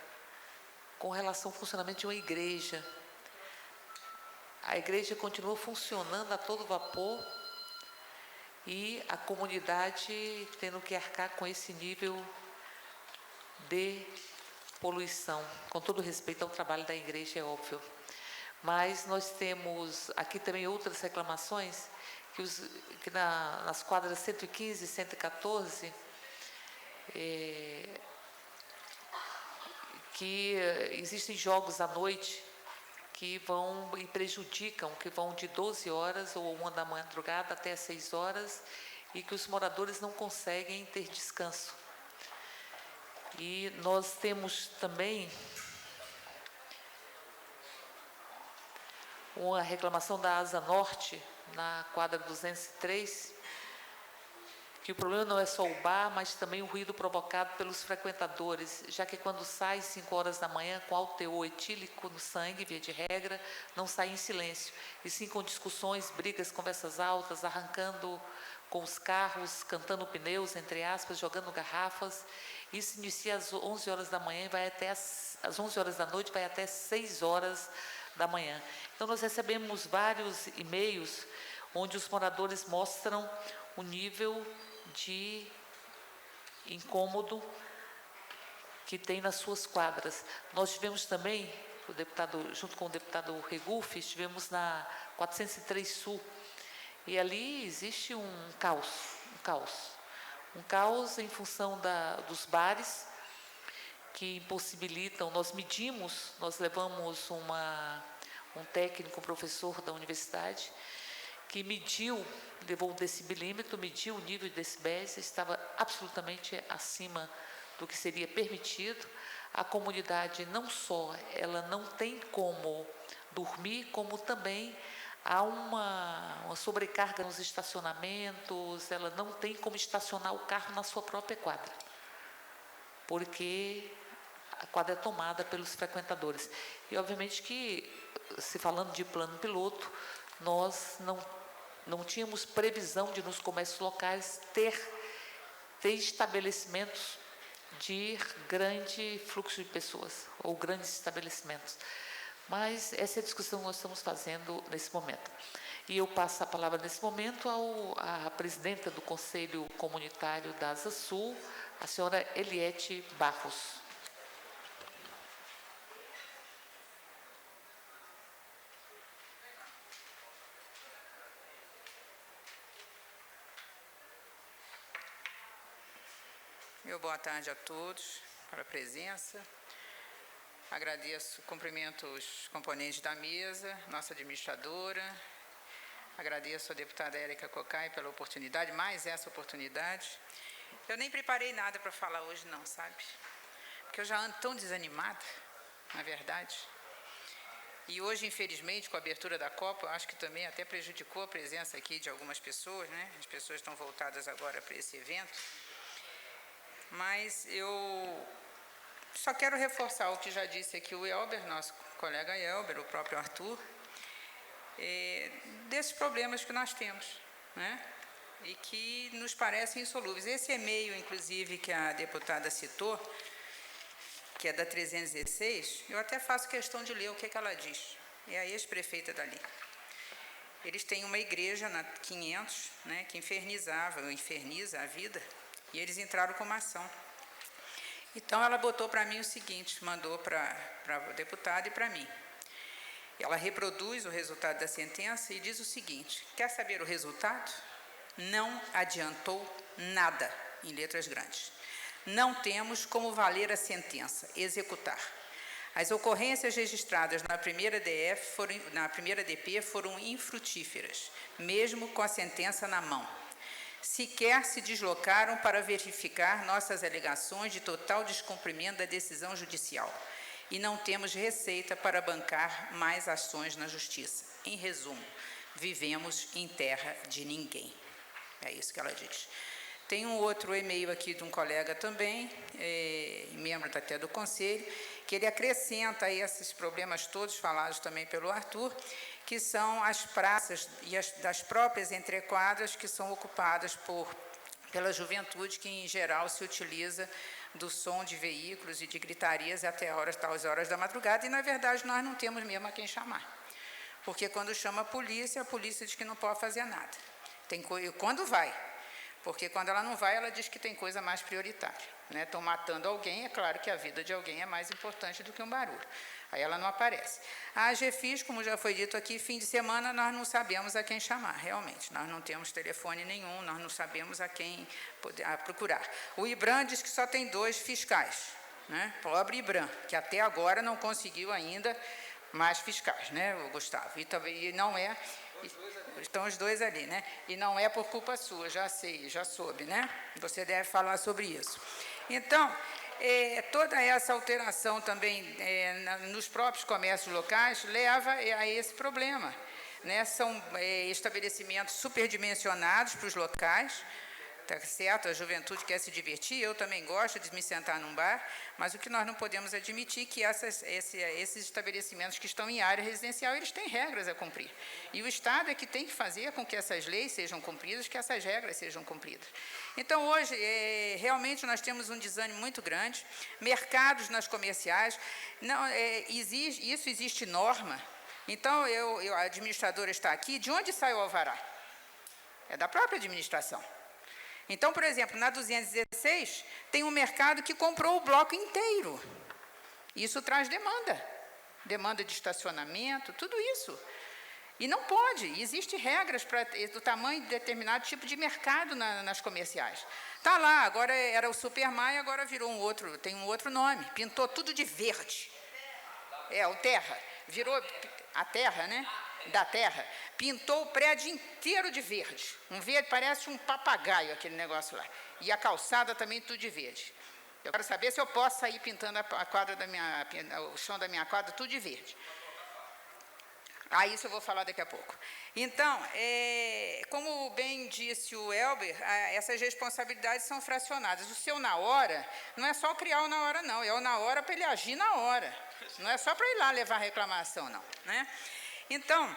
Speaker 1: com relação ao funcionamento de uma igreja. A igreja continua funcionando a todo vapor e a comunidade tendo que arcar com esse nível de poluição. Com todo respeito ao trabalho da igreja, é óbvio. Mas nós temos aqui também outras reclamações, que nas quadras 115 e 114, que existem jogos à noite que vão e prejudicam, que vão de 12 horas ou 1 da madrugada até 6 horas, e que os moradores não conseguem ter descanso. E nós temos também uma reclamação da Asa Norte, na quadra 203, que o problema não é só o bar, mas também o ruído provocado pelos frequentadores, já que quando sai 5 horas da manhã com alto teor etílico no sangue, via de regra, não sai em silêncio, e sim com discussões, brigas, conversas altas, arrancando com os carros, cantando pneus, entre aspas, jogando garrafas. Isso inicia às 11 horas da manhã e vai até às 11 horas da noite, vai até 6 horas da manhã. Então, nós recebemos vários e-mails onde os moradores mostram o nível de incômodo que tem nas suas quadras. Nós tivemos também, junto com o deputado Regufe, estivemos na 403 Sul, e ali existe um caos em função dos bares, que impossibilitam. Nós levamos um técnico, um professor da universidade, que levou o decibelímetro, mediu o nível de decibéis, estava absolutamente acima do que seria permitido. A comunidade ela não tem como dormir, como também há uma sobrecarga nos estacionamentos, ela não tem como estacionar o carro na sua própria quadra, porque a quadra é tomada pelos frequentadores. E, obviamente, que, se falando de plano piloto, nós não tínhamos previsão de, nos comércios locais, ter estabelecimentos de grande fluxo de pessoas, ou grandes estabelecimentos. Mas essa é a discussão que nós estamos fazendo nesse momento. E eu passo a palavra, nesse momento, à presidenta do Conselho Comunitário da Asa Sul, a senhora Eliete Barros.
Speaker 5: Boa tarde a todos pela presença. Cumprimento os componentes da mesa, nossa administradora. Agradeço a deputada Érica Cocai pela oportunidade, mais essa oportunidade. Eu nem preparei nada para falar hoje não, sabe? Porque eu já ando tão desanimada, na verdade. E hoje, infelizmente, com a abertura da Copa, eu acho que também até prejudicou a presença aqui de algumas pessoas, né? As pessoas estão voltadas agora para esse evento. Mas eu só quero reforçar o que já disse aqui o Elber, nosso colega Elber, o próprio Arthur, desses problemas que nós temos, né? E que nos parecem insolúveis. Esse e-mail, inclusive, que a deputada citou, que é da 316, eu até faço questão de ler o que ela diz. É a ex-prefeita dali. Eles têm uma igreja na 500, né, que inferniza a vida, e eles entraram com uma ação. Então, ela botou para mim o seguinte, mandou para o deputado e para mim. Ela reproduz o resultado da sentença e diz o seguinte: quer saber o resultado? Não adiantou nada, em letras grandes. Não temos como valer a sentença, executar. As ocorrências registradas na primeira DP foram infrutíferas, mesmo com a sentença na mão. Sequer se deslocaram para verificar nossas alegações de total descumprimento da decisão judicial. E não temos receita para bancar mais ações na justiça. Em resumo, vivemos em terra de ninguém. É isso que ela diz. Tem um outro e-mail aqui de um colega também, membro até do Conselho, que ele acrescenta aí esses problemas todos falados também pelo Arthur, que são as praças e das próprias entrequadras que são ocupadas pela juventude, que em geral se utiliza do som de veículos e de gritarias até as horas da madrugada, e na verdade nós não temos mesmo a quem chamar. Porque quando chama a polícia diz que não pode fazer nada. Quando vai, porque quando ela não vai, ela diz que tem coisa mais prioritária. Né? Estão matando alguém, é claro que a vida de alguém é mais importante do que um barulho. Aí ela não aparece. A AGFIS, como já foi dito aqui, fim de semana nós não sabemos a quem chamar, realmente. Nós não temos telefone nenhum, nós não sabemos a quem procurar. O IBRAM diz que só tem 2 fiscais, né? Pobre IBRAM, que até agora não conseguiu ainda mais fiscais, né, o Gustavo? E também não é... Estão os 2 ali, né? E não é por culpa sua, já sei, já soube, né? Você deve falar sobre isso. Então, toda essa alteração também nos próprios comércios locais leva a esse problema, né? São estabelecimentos superdimensionados para os locais, tá certo? A juventude quer se divertir, eu também gosto de me sentar num bar, mas o que nós não podemos admitir é que esses estabelecimentos que estão em área residencial, eles têm regras a cumprir. E o Estado é que tem que fazer com que essas leis sejam cumpridas, que essas regras sejam cumpridas. Então, hoje, realmente, nós temos um desânimo muito grande, mercados nas comerciais, isso existe norma. Então, a administradora está aqui, de onde sai o alvará? É da própria administração. Então, por exemplo, na 216, tem um mercado que comprou o bloco inteiro. Isso traz demanda. Demanda de estacionamento, tudo isso. E não pode. Existem regras do tamanho de determinado tipo de mercado nas comerciais. Está lá, agora era o Supermai, agora virou um outro, tem um outro nome. Pintou tudo de verde. O Terra. Virou a Terra, né? Da Terra. Pintou o prédio inteiro de verde. Um verde, parece um papagaio aquele negócio lá. E a calçada também tudo de verde. Eu quero saber se eu posso sair pintando a quadra o chão da minha quadra tudo de verde. Isso eu vou falar daqui a pouco. Então, como bem disse o Elber, essas responsabilidades são fracionadas. O seu na hora, não é só criar o na hora, não. É o na hora para ele agir na hora. Não é só para ir lá levar reclamação, não. Né? Então,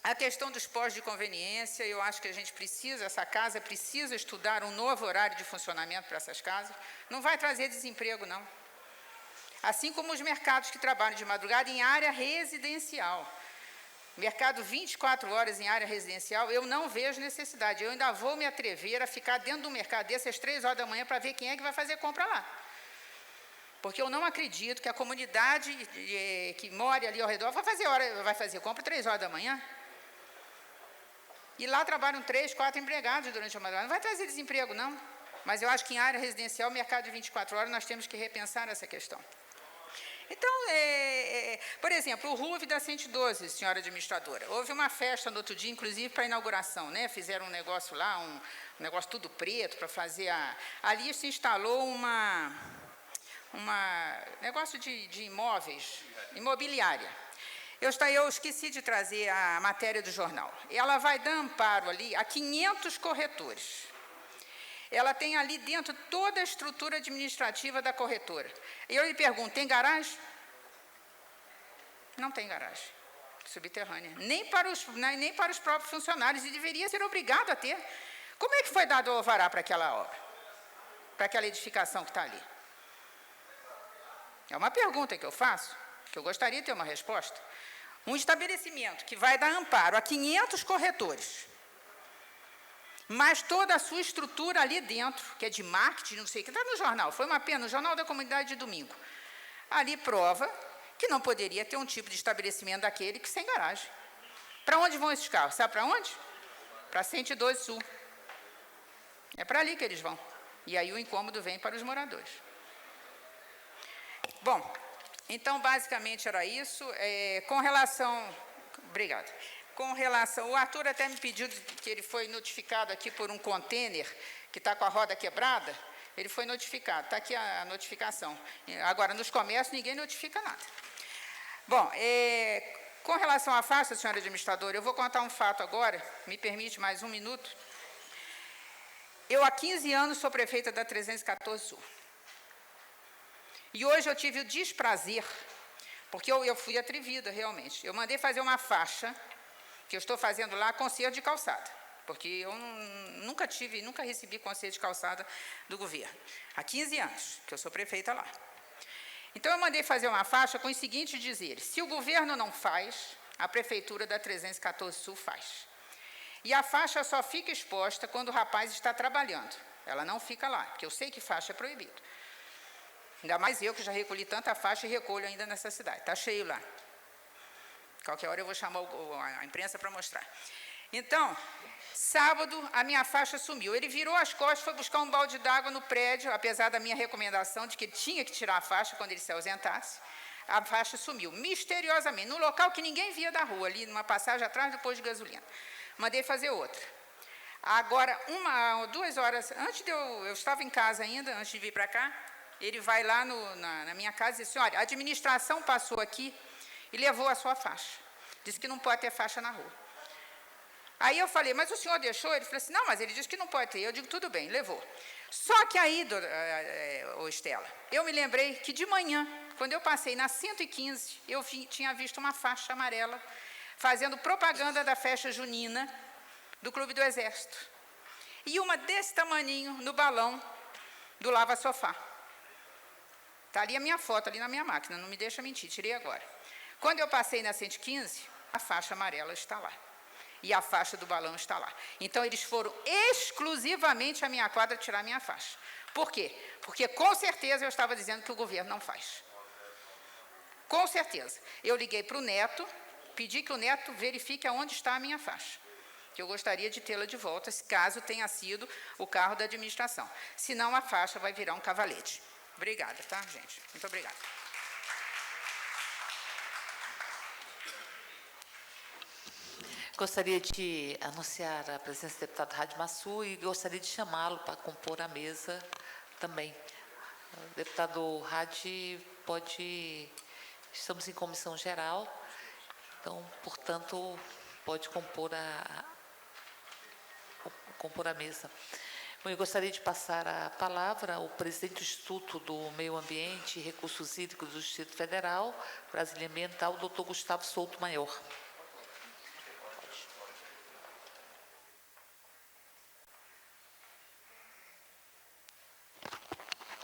Speaker 5: a questão dos postos de conveniência, eu acho que a gente precisa, essa casa precisa estudar um novo horário de funcionamento para essas casas. Não vai trazer desemprego, não. Assim como os mercados que trabalham de madrugada em área residencial. Mercado 24 horas em área residencial, eu não vejo necessidade. Eu ainda vou me atrever a ficar dentro do mercado desse às 3 horas da manhã para ver quem é que vai fazer compra lá. Porque eu não acredito que a comunidade que mora ali ao redor vai fazer compra 3 horas da manhã. E lá trabalham 3, 4 empregados durante a madrugada. Não vai trazer desemprego, não. Mas eu acho que em área residencial, mercado de 24 horas, nós temos que repensar essa questão. Então, por exemplo, o RUV da 112, senhora administradora, houve uma festa no outro dia, inclusive para a inauguração, né? Fizeram um negócio lá, um negócio tudo preto para fazer ali se instalou negócio de imóveis, imobiliária. Eu esqueci de trazer a matéria do jornal. Ela vai dar amparo ali a 500 corretores. Ela tem ali dentro toda a estrutura administrativa da corretora. E eu lhe pergunto, tem garagem? Não tem garagem subterrânea. Nem para os próprios funcionários, e deveria ser obrigado a ter. Como é que foi dado o alvará para aquela obra? Para aquela edificação que está ali? É uma pergunta que eu faço, que eu gostaria de ter uma resposta. Um estabelecimento que vai dar amparo a 500 corretores, mas toda a sua estrutura ali dentro, que é de marketing, não sei o que, está no jornal, foi uma pena, no Jornal da Comunidade de domingo. Ali prova que não poderia ter um tipo de estabelecimento daquele que sem garagem. Para onde vão esses carros? Sabe para onde? Para 112 Sul. É para ali que eles vão. E aí o incômodo vem para os moradores. Bom, então basicamente era isso. Com relação... Obrigada. Com relação, o Arthur até me pediu que ele foi notificado aqui por um contêiner que está com a roda quebrada. Ele foi notificado, está aqui a notificação. Agora, nos comércios, ninguém notifica nada. Bom, com relação à faixa, senhora administradora, eu vou contar um fato agora, me permite mais um minuto. Eu, há 15 anos, sou prefeita da 314 Sul. E hoje eu tive o desprazer, porque eu fui atrevida, realmente. Eu mandei fazer uma faixa, que eu estou fazendo lá, conserto de calçada, porque eu nunca recebi conserto de calçada do governo. Há 15 anos que eu sou prefeita lá. Então, eu mandei fazer uma faixa com os seguintes dizeres: se o governo não faz, a prefeitura da 314 Sul faz. E a faixa só fica exposta quando o rapaz está trabalhando. Ela não fica lá, porque eu sei que faixa é proibido. Ainda mais eu, que já recolhi tanta faixa e recolho ainda nessa cidade. Está cheio lá. Qualquer hora eu vou chamar a imprensa para mostrar. Então, sábado, a minha faixa sumiu. Ele virou as costas, foi buscar um balde d'água no prédio, apesar da minha recomendação de que ele tinha que tirar a faixa quando ele se ausentasse. A faixa sumiu, misteriosamente, num local que ninguém via da rua, ali numa passagem atrás do posto de gasolina. Mandei fazer outra. Agora, 1 ou 2 horas, antes de eu estava em casa ainda, antes de vir para cá, ele vai lá na minha casa e disse: olha, a administração passou aqui e levou a sua faixa. Disse que não pode ter faixa na rua. Aí eu falei: mas o senhor deixou? Ele falou assim: não, mas ele disse que não pode ter. Eu digo: tudo bem, levou. Só que aí, Estela, eu me lembrei que de manhã, quando eu passei na 115, eu tinha visto uma faixa amarela fazendo propaganda da festa junina do Clube do Exército. E uma desse tamaninho no balão do Lava Sofá. Está ali a minha foto, ali na minha máquina, não me deixa mentir, tirei agora. Quando eu passei na 115, a faixa amarela está lá. e a faixa do balão está lá. Então, eles foram exclusivamente à minha quadra tirar minha faixa. Por quê? Porque, com certeza, eu estava dizendo que o governo não faz. Com certeza. Eu liguei para o Neto, pedi que o Neto verifique aonde está a minha faixa, que eu gostaria de tê-la de volta, caso tenha sido o carro da administração. Senão, a faixa vai virar um cavalete. Obrigada, tá, gente? Muito obrigada.
Speaker 1: Gostaria de anunciar a presença do deputado Hadi Massu e gostaria de chamá-lo para compor a mesa também. O deputado Hadi pode... Estamos em comissão geral, então, portanto, pode compor a mesa. Bom, eu gostaria de passar a palavra ao presidente do Instituto do Meio Ambiente e Recursos Hídricos do Distrito Federal, Brasília Ambiental, doutor Gustavo Souto Maior.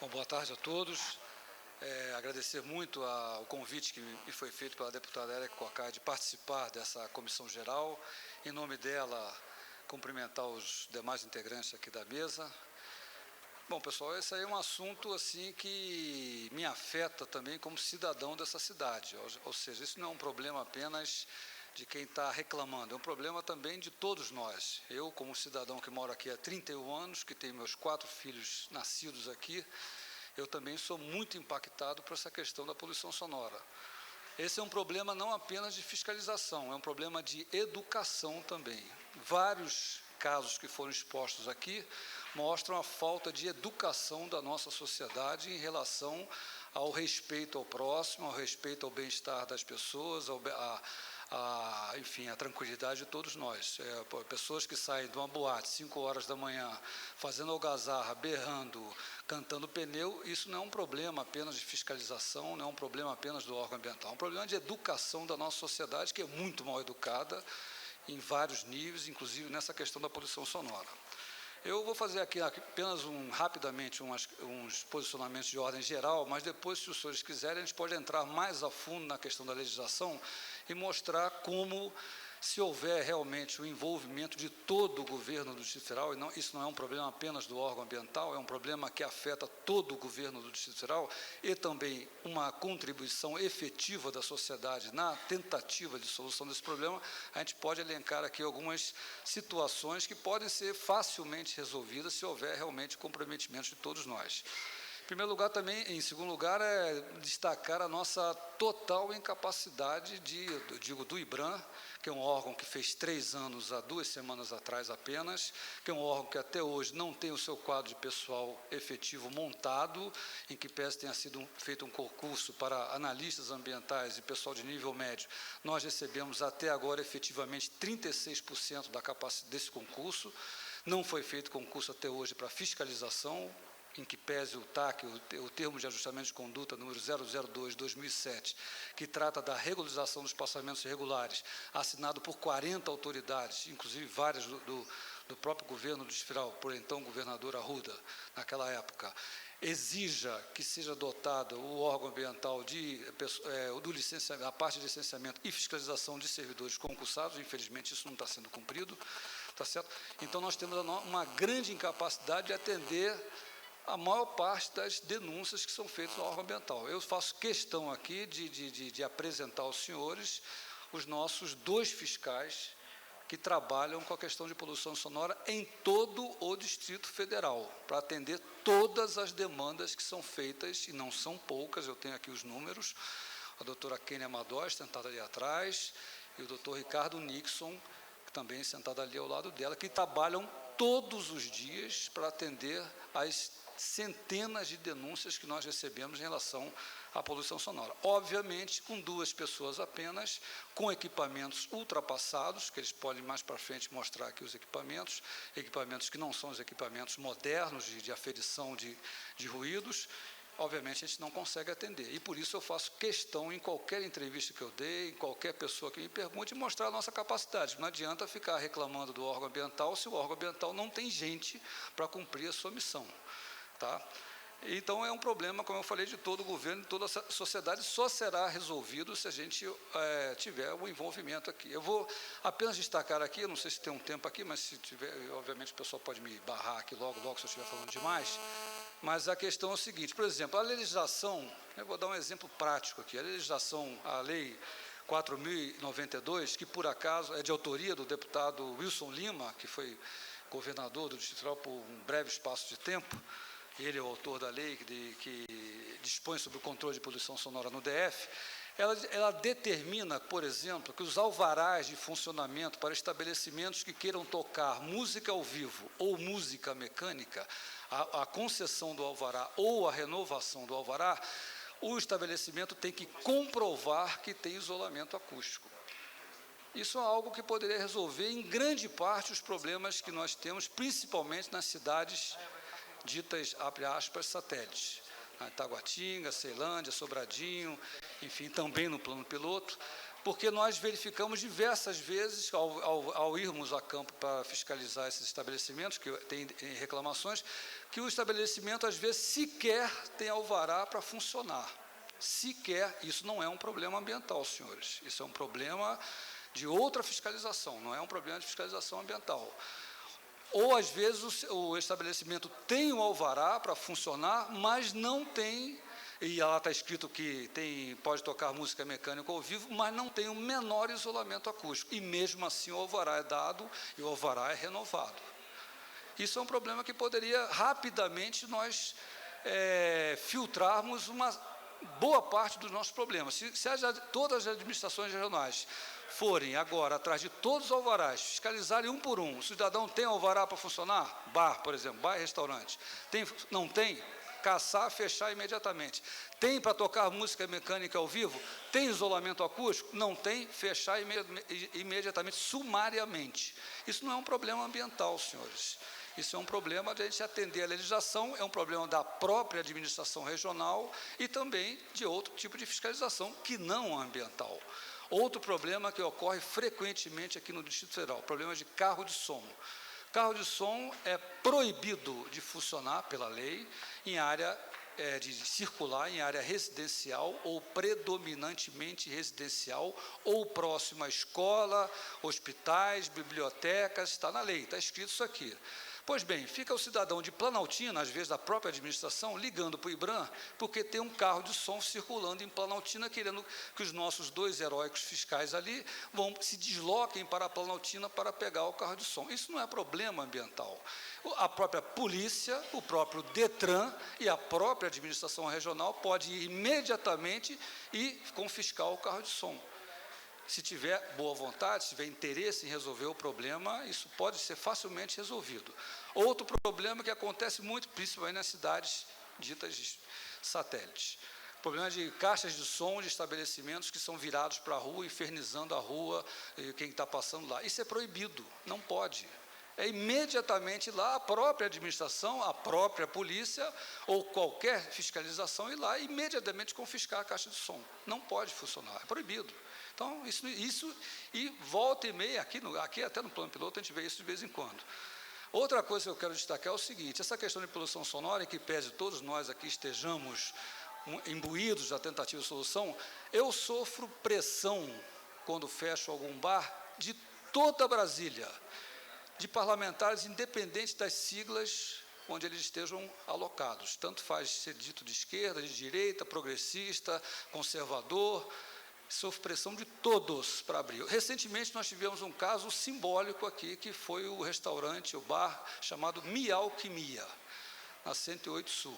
Speaker 6: Bom, boa tarde a todos. Agradecer muito o convite que me foi feito pela deputada Érica Cocai de participar dessa comissão geral. Em nome dela, cumprimentar os demais integrantes aqui da mesa. Bom, pessoal, esse aí é um assunto assim que me afeta também como cidadão dessa cidade. Ou seja, isso não é um problema apenas de quem está reclamando, é um problema também de todos nós. Eu, como cidadão que moro aqui há 31 anos, que tenho meus 4 filhos nascidos aqui, eu também sou muito impactado por essa questão da poluição sonora. Esse é um problema não apenas de fiscalização, é um problema de educação também. Vários casos que foram expostos aqui mostram a falta de educação da nossa sociedade em relação ao respeito ao próximo, ao respeito ao bem-estar das pessoas, enfim, a tranquilidade de todos nós. Pessoas que saem de uma boate 5 horas da manhã, fazendo algazarra, berrando, cantando pneu, isso não é um problema apenas de fiscalização, não é um problema apenas do órgão ambiental, é um problema de educação da nossa sociedade, que é muito mal educada em vários níveis, inclusive nessa questão da poluição sonora. Eu vou fazer aqui apenas rapidamente uns posicionamentos de ordem geral, mas depois, se os senhores quiserem, a gente pode entrar mais a fundo na questão da legislação e mostrar como, se houver realmente o envolvimento de todo o governo do Distrito Federal, e isso não é um problema apenas do órgão ambiental, é um problema que afeta todo o governo do Distrito Federal e também uma contribuição efetiva da sociedade na tentativa de solução desse problema, a gente pode elencar aqui algumas situações que podem ser facilmente resolvidas se houver realmente comprometimento de todos nós. Em primeiro lugar, também, em segundo lugar, é destacar a nossa total incapacidade do IBRAM, que é um órgão que fez 3 anos há 2 semanas atrás apenas, que é um órgão que até hoje não tem o seu quadro de pessoal efetivo montado, em que pese tenha sido feito um concurso para analistas ambientais e pessoal de nível médio. Nós recebemos até agora efetivamente 36% da capacidade desse concurso. Não foi feito concurso até hoje para fiscalização, em que pese o TAC, o Termo de Ajustamento de Conduta, número 002/2007, que trata da regularização dos passamentos irregulares, assinado por 40 autoridades, inclusive várias do próprio governo do Distrito Federal, por então governador Arruda, naquela época, exija que seja dotado o órgão ambiental do licenciamento, a parte de licenciamento e fiscalização de servidores concursados. Infelizmente, isso não está sendo cumprido, tá certo? Então, nós temos uma grande incapacidade de atender a maior parte das denúncias que são feitas no órgão ambiental. Eu faço questão aqui de apresentar aos senhores os nossos 2 fiscais que trabalham com a questão de poluição sonora em todo o Distrito Federal, para atender todas as demandas que são feitas, e não são poucas, eu tenho aqui os números, a doutora Kênia Madós, sentada ali atrás, e o doutor Ricardo Nixon, que também sentado ali ao lado dela, que trabalham todos os dias para atender às centenas de denúncias que nós recebemos em relação à poluição sonora. Obviamente, com 2 pessoas apenas, com equipamentos ultrapassados, que eles podem mais para frente mostrar aqui os equipamentos que não são os equipamentos modernos de aferição de ruídos. Obviamente, a gente não consegue atender. E, por isso, eu faço questão, em qualquer entrevista que eu dei, em qualquer pessoa que me pergunte, mostrar a nossa capacidade. Não adianta ficar reclamando do órgão ambiental se o órgão ambiental não tem gente para cumprir a sua missão. Tá? Então, é um problema, como eu falei, de todo o governo, de toda a sociedade, só será resolvido se a gente tiver o envolvimento aqui. Eu vou apenas destacar aqui, eu não sei se tem um tempo aqui, mas se tiver, obviamente o pessoal pode me barrar aqui logo, se eu estiver falando demais, mas a questão é o seguinte, por exemplo, a legislação, eu vou dar um exemplo prático aqui, a lei 4.092, que por acaso é de autoria do deputado Wilson Lima, que foi governador do Distrito Federal por um breve espaço de tempo. Ele é o autor da lei que dispõe sobre o controle de poluição sonora no DF. Ela determina, por exemplo, que os alvarás de funcionamento para estabelecimentos que queiram tocar música ao vivo ou música mecânica, a concessão do alvará ou a renovação do alvará, o estabelecimento tem que comprovar que tem isolamento acústico. Isso é algo que poderia resolver, em grande parte, os problemas que nós temos, principalmente nas cidades ditas, abre aspas, satélites. Taguatinga, Ceilândia, Sobradinho, enfim, também no plano piloto, porque nós verificamos diversas vezes, ao irmos a campo para fiscalizar esses estabelecimentos, que têm reclamações, que o estabelecimento, às vezes, sequer tem alvará para funcionar. Sequer, isso não é um problema ambiental, senhores, isso é um problema de outra fiscalização, não é um problema de fiscalização ambiental. Ou, às vezes, o estabelecimento tem o alvará para funcionar, mas não tem, e lá está escrito que pode tocar música mecânica ao vivo, mas não tem o menor isolamento acústico. E, mesmo assim, o alvará é dado e o alvará é renovado. Isso é um problema que poderia, rapidamente, nós filtrarmos uma boa parte dos nossos problemas. Se todas as administrações regionais forem agora atrás de todos os alvarás, fiscalizarem um por um, o cidadão tem alvará para funcionar? Bar, por exemplo, bar e restaurante. Não tem? Caçar, fechar imediatamente. Tem para tocar música mecânica ao vivo? Tem isolamento acústico? Não tem? Fechar imediatamente, sumariamente. Isso não é um problema ambiental, senhores. Isso é um problema de a gente atender a legislação, é um problema da própria administração regional e também de outro tipo de fiscalização que não ambiental. Outro problema que ocorre frequentemente aqui no Distrito Federal, problema de carro de som. Carro de som é proibido de funcionar pela lei em área de circular em área residencial ou predominantemente residencial ou próximo à escola, hospitais, bibliotecas, está na lei, está escrito isso aqui. Pois bem, fica o cidadão de Planaltina, às vezes da própria administração, ligando para o IBRAM, porque tem um carro de som circulando em Planaltina, querendo que os nossos dois heróicos fiscais ali se desloquem para a Planaltina para pegar o carro de som. Isso não é problema ambiental. A própria polícia, o próprio DETRAN e a própria administração regional pode ir imediatamente e confiscar o carro de som. Se tiver boa vontade, se tiver interesse em resolver o problema, isso pode ser facilmente resolvido. Outro problema que acontece muito, principalmente nas cidades ditas satélites. Problema de caixas de som de estabelecimentos que são virados para a rua, infernizando a rua, e quem está passando lá. Isso é proibido, não pode. É imediatamente lá a própria administração, a própria polícia ou qualquer fiscalização ir lá e imediatamente confiscar a caixa de som. Não pode funcionar, é proibido. Então, isso e volta e meia, aqui até no plano piloto, a gente vê isso de vez em quando. Outra coisa que eu quero destacar é o seguinte, essa questão de poluição sonora, em que pese todos nós aqui estejamos imbuídos da tentativa de solução, eu sofro pressão, quando fecho algum bar, de toda Brasília, de parlamentares independentes das siglas onde eles estejam alocados. Tanto faz ser dito de esquerda, de direita, progressista, conservador, sofre pressão de todos para abrir. Recentemente, nós tivemos um caso simbólico aqui, que foi o restaurante, o bar, chamado Mialquimia, na 108 Sul.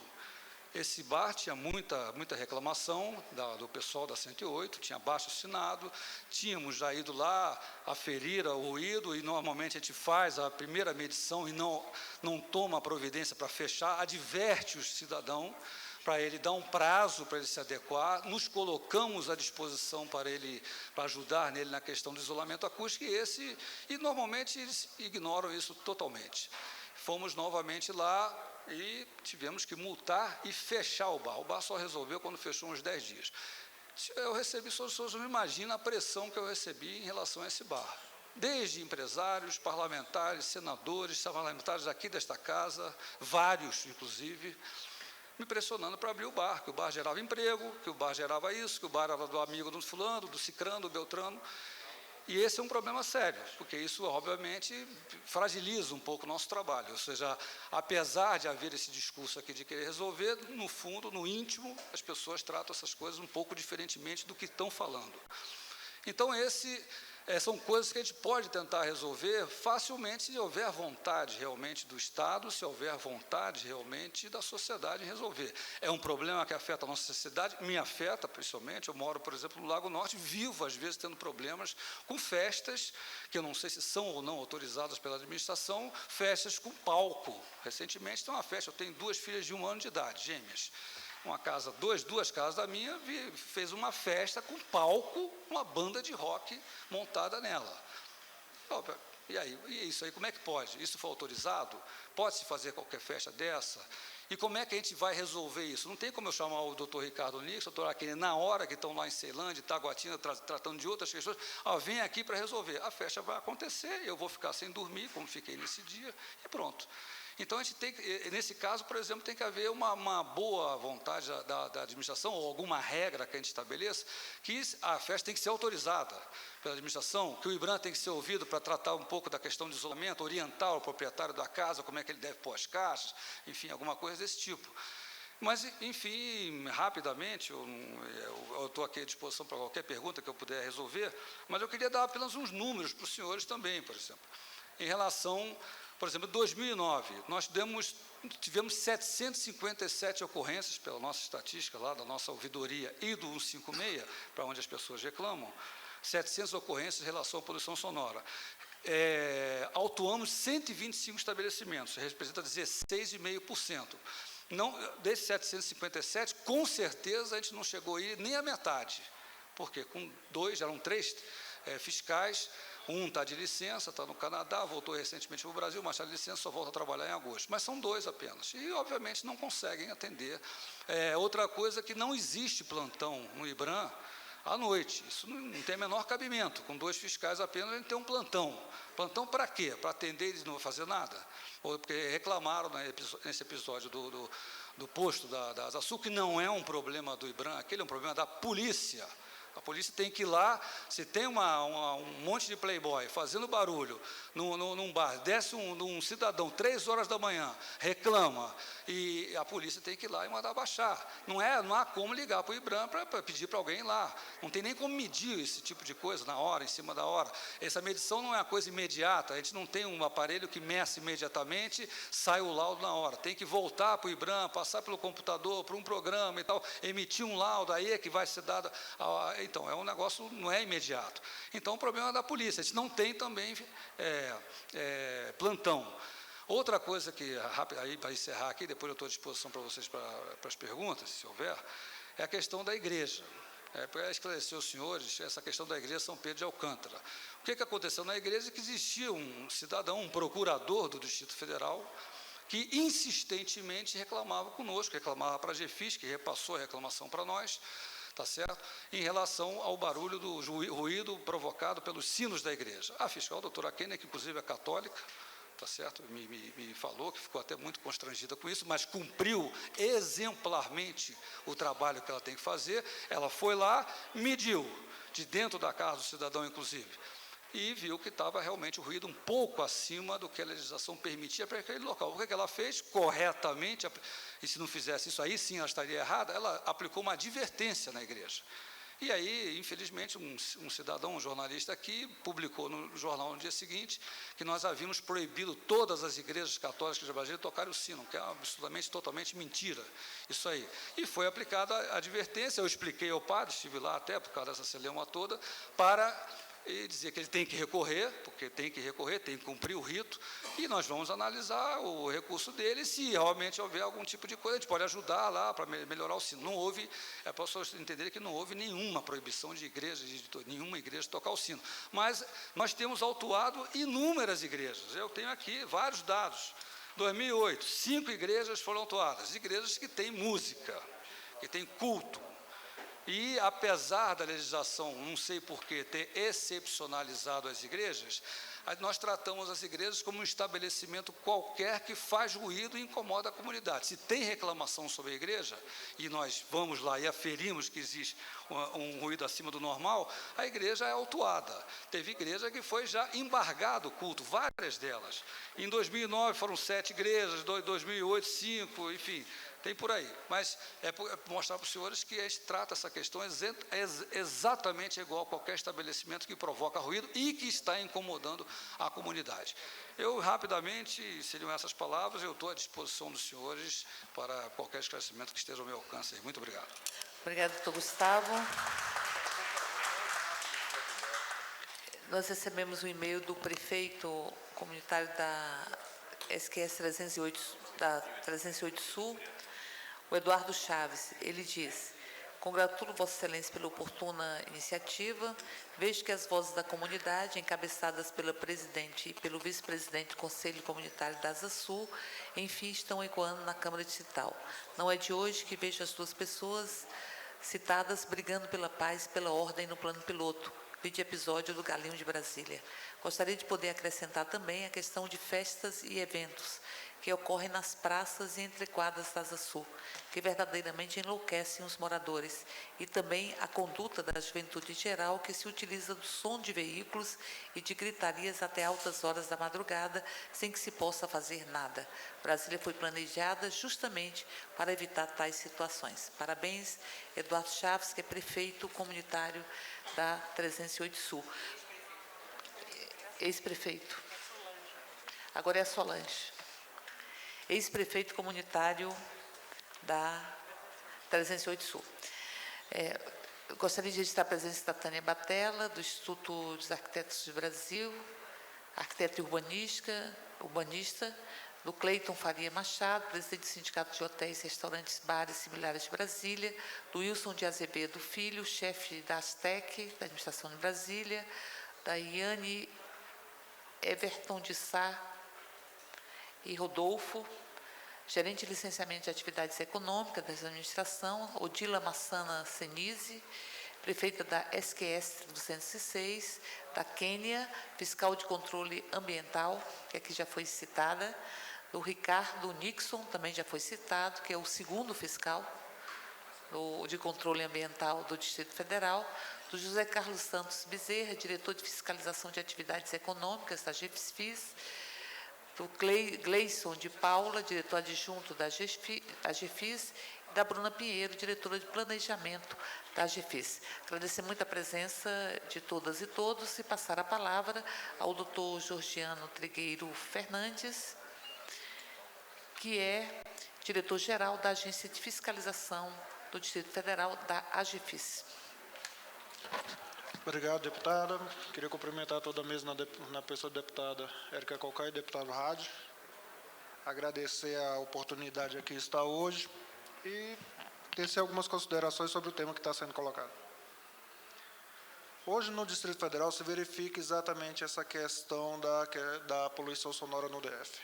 Speaker 6: Esse bar tinha muita reclamação do pessoal da 108, tinha abaixo-assinado, tínhamos já ido lá aferir o ruído, e normalmente a gente faz a primeira medição e não toma a providência para fechar, adverte o cidadão, para ele dar um prazo para ele se adequar, nos colocamos à disposição para ajudar nele na questão do isolamento acústico, e normalmente eles ignoram isso totalmente. Fomos novamente lá e tivemos que multar e fechar o bar. O bar só resolveu quando fechou uns 10 dias. Eu recebi, as pessoas não imaginam a pressão que eu recebi em relação a esse bar. Desde empresários, parlamentares, senadores, parlamentares aqui desta casa, vários, inclusive, me pressionando para abrir o bar, que o bar gerava emprego, que o bar gerava isso, que o bar era do amigo do fulano, do cicrano, do beltrano. E esse é um problema sério, porque isso, obviamente, fragiliza um pouco o nosso trabalho. Ou seja, apesar de haver esse discurso aqui de querer resolver, no fundo, no íntimo, as pessoas tratam essas coisas um pouco diferentemente do que estão falando. Então, são coisas que a gente pode tentar resolver facilmente se houver vontade realmente do Estado, se houver vontade realmente da sociedade em resolver. É um problema que afeta a nossa sociedade, me afeta principalmente. Eu moro, por exemplo, no Lago Norte, vivo às vezes tendo problemas com festas, que eu não sei se são ou não autorizadas pela administração, festas com palco. Recentemente tem uma festa, eu tenho 2 filhas de 1 ano de idade, gêmeas. Uma casa, duas casas da minha, fez uma festa com palco, uma banda de rock montada nela. E aí, e isso aí, como é que pode? Isso foi autorizado? Pode-se fazer qualquer festa dessa? E como é que a gente vai resolver isso? Não tem como eu chamar o doutor Ricardo Nix, o doutor Aquene, na hora que estão lá em Ceilândia, Itaguatinga, tratando de outras questões, vem aqui para resolver. A festa vai acontecer, eu vou ficar sem dormir, como fiquei nesse dia, e pronto. Então, a gente tem, nesse caso, por exemplo, tem que haver uma boa vontade da administração, ou alguma regra que a gente estabeleça, que a festa tem que ser autorizada pela administração, que o IBRAM tem que ser ouvido para tratar um pouco da questão de isolamento, orientar o proprietário da casa, como é que ele deve pôr as caixas, enfim, alguma coisa desse tipo. Mas, enfim, rapidamente, eu estou aqui à disposição para qualquer pergunta que eu puder resolver, mas eu queria dar apenas uns números para os senhores também, por exemplo, em relação... Por exemplo, em 2009, nós tivemos 757 ocorrências, pela nossa estatística lá, da nossa ouvidoria e do 156, para onde as pessoas reclamam, 700 ocorrências em relação à poluição sonora. Autuamos 125 estabelecimentos, representa 16,5%. Desses 757, com certeza a gente não chegou aí nem à metade, porque eram 3 fiscais. Um está de licença, está no Canadá, voltou recentemente para o Brasil, mas está de licença, só volta a trabalhar em agosto. Mas são 2 apenas. E, obviamente, não conseguem atender. Outra coisa é que não existe plantão no IBRAM à noite. Isso não tem menor cabimento. Com 2 fiscais apenas, a gente tem um plantão. Plantão para quê? Para atender eles não vão fazer nada? Ou porque reclamaram nesse episódio do posto da Asa Sul, que não é um problema do IBRAM, aquele é um problema da polícia. A polícia tem que ir lá, se tem um monte de playboy fazendo barulho num bar, desce um cidadão 3 horas da manhã, reclama, e a polícia tem que ir lá e mandar baixar. Não há como ligar para o IBRAM para pedir para alguém ir lá. Não tem nem como medir esse tipo de coisa na hora, em cima da hora. Essa medição não é uma coisa imediata, a gente não tem um aparelho que meça imediatamente, sai o laudo na hora. Tem que voltar para o IBRAM, passar pelo computador, para um programa e tal, emitir um laudo, aí é que vai ser dado... Então, é um negócio, não é imediato. Então, o problema é da polícia. A gente não tem também plantão. Outra coisa que, aí para encerrar aqui, depois eu estou à disposição para vocês para as perguntas, se houver, é a questão da igreja. Para esclarecer os senhores, essa questão da igreja São Pedro de Alcântara. O que aconteceu na igreja é que existia um cidadão, um procurador do Distrito Federal, que insistentemente reclamava conosco, reclamava para a GFIS, que repassou a reclamação para nós, tá certo? Em relação ao barulho do ruído provocado pelos sinos da igreja. A fiscal, a doutora Kenia, que inclusive é católica, tá certo? Me falou que ficou até muito constrangida com isso, mas cumpriu exemplarmente o trabalho que ela tem que fazer. Ela foi lá, mediu, de dentro da casa do cidadão, inclusive, e viu que estava realmente o ruído um pouco acima do que a legislação permitia para aquele local. O que ela fez? Corretamente, e se não fizesse isso aí, sim, ela estaria errada, ela aplicou uma advertência na igreja. E aí, infelizmente, um cidadão, um jornalista aqui, publicou no jornal no dia seguinte que nós havíamos proibido todas as igrejas católicas de Brasília tocarem o sino, que é absolutamente, totalmente mentira, isso aí. E foi aplicada a advertência, eu expliquei ao padre, estive lá até por causa dessa celeuma toda, para... e dizer que ele tem que recorrer, porque tem que recorrer, tem que cumprir o rito, e nós vamos analisar o recurso dele, se realmente houver algum tipo de coisa, a gente pode ajudar lá para melhorar o sino. Não houve, para as pessoas entenderem que não houve nenhuma proibição de igreja, nenhuma igreja tocar o sino, mas nós temos autuado inúmeras igrejas, eu tenho aqui vários dados. 2008, 5 igrejas foram autuadas, igrejas que têm música, que têm culto. E, apesar da legislação, não sei porquê, ter excepcionalizado as igrejas, nós tratamos as igrejas como um estabelecimento qualquer que faz ruído e incomoda a comunidade. Se tem reclamação sobre a igreja, e nós vamos lá e aferimos que existe um ruído acima do normal, a igreja é autuada. Teve igreja que foi já embargado o culto, várias delas. Em 2009 foram 7 igrejas, em 2008, 5, enfim, tem por aí. Mas é mostrar para os senhores que a gente trata essa questão exatamente igual a qualquer estabelecimento que provoca ruído e que está incomodando a comunidade. Eu, rapidamente, seriam essas palavras, eu estou à disposição dos senhores para qualquer esclarecimento que esteja ao meu alcance. Muito obrigado.
Speaker 1: Obrigada, doutor Gustavo. Nós recebemos um e-mail do prefeito comunitário da SQS 308 Sul, o Eduardo Chaves. Ele diz: congratulo Vossa Excelência pela oportuna iniciativa. Vejo que as vozes da comunidade, encabeçadas pela presidente e pelo vice-presidente do Conselho Comunitário da Asa Sul, enfim, estão ecoando na Câmara Distrital. Não é de hoje que vejo as duas pessoas citadas brigando pela paz e pela ordem no plano piloto, de episódio do Galinho de Brasília. Gostaria de poder acrescentar também a questão de festas e eventos que ocorrem nas praças e entre quadras da Asa Sul, que verdadeiramente enlouquecem os moradores, e também a conduta da juventude em geral, que se utiliza do som de veículos e de gritarias até altas horas da madrugada, sem que se possa fazer nada. Brasília foi planejada justamente para evitar tais situações. Parabéns, Eduardo Chaves, que é prefeito comunitário da 308 Sul. Ex-prefeito. Agora é a Solange. Ex-prefeito comunitário da 308 Sul. Eu gostaria de registrar a presença da Tânia Batella, do Instituto dos Arquitetos do Brasil, arquiteto e urbanista, do Cleiton Faria Machado, presidente do Sindicato de Hotéis, Restaurantes, Bares Similares de Brasília, do Wilson de Azevedo Filho, chefe da Astec, da Administração de Brasília, da Iane Everton de Sá e Rodolfo, gerente de licenciamento de atividades econômicas da administração, Odila Massana Senise, prefeita da SQS 206, da Quênia, fiscal de controle ambiental, que aqui já foi citada, do Ricardo Nixon, também já foi citado, que é o segundo fiscal de controle ambiental do Distrito Federal, do José Carlos Santos Bezerra, diretor de fiscalização de atividades econômicas da GFIS, do Gleison de Paula, diretor adjunto da GFIS, e da Bruna Pinheiro, diretora de planejamento da GFIS. Agradecer muito a presença de todas e todos e passar a palavra ao doutor Georgiano Trigueiro Fernandes, que é diretor-geral da Agência de Fiscalização do Distrito Federal, da AGFIS.
Speaker 7: Obrigado, deputada. Queria cumprimentar toda a mesa na pessoa da deputada Érica Cocai e deputado Rádio. Agradecer a oportunidade aqui de estar hoje e tecer algumas considerações sobre o tema que está sendo colocado. Hoje, no Distrito Federal, se verifica exatamente essa questão da poluição sonora no DF.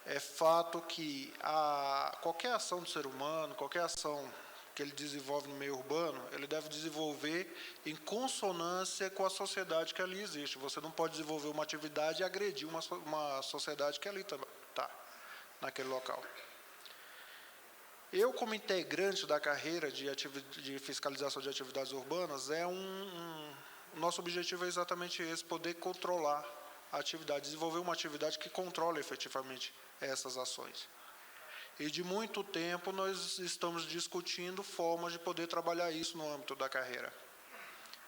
Speaker 7: É fato que qualquer ação do ser humano, qualquer ação que ele desenvolve no meio urbano, ele deve desenvolver em consonância com a sociedade que ali existe. Você não pode desenvolver uma atividade e agredir uma sociedade que ali está, naquele local. Eu, como integrante da carreira de fiscalização de atividades urbanas, nosso objetivo é exatamente esse, poder controlar a atividade, desenvolver uma atividade que controle efetivamente essas ações. E de muito tempo nós estamos discutindo formas de poder trabalhar isso no âmbito da carreira.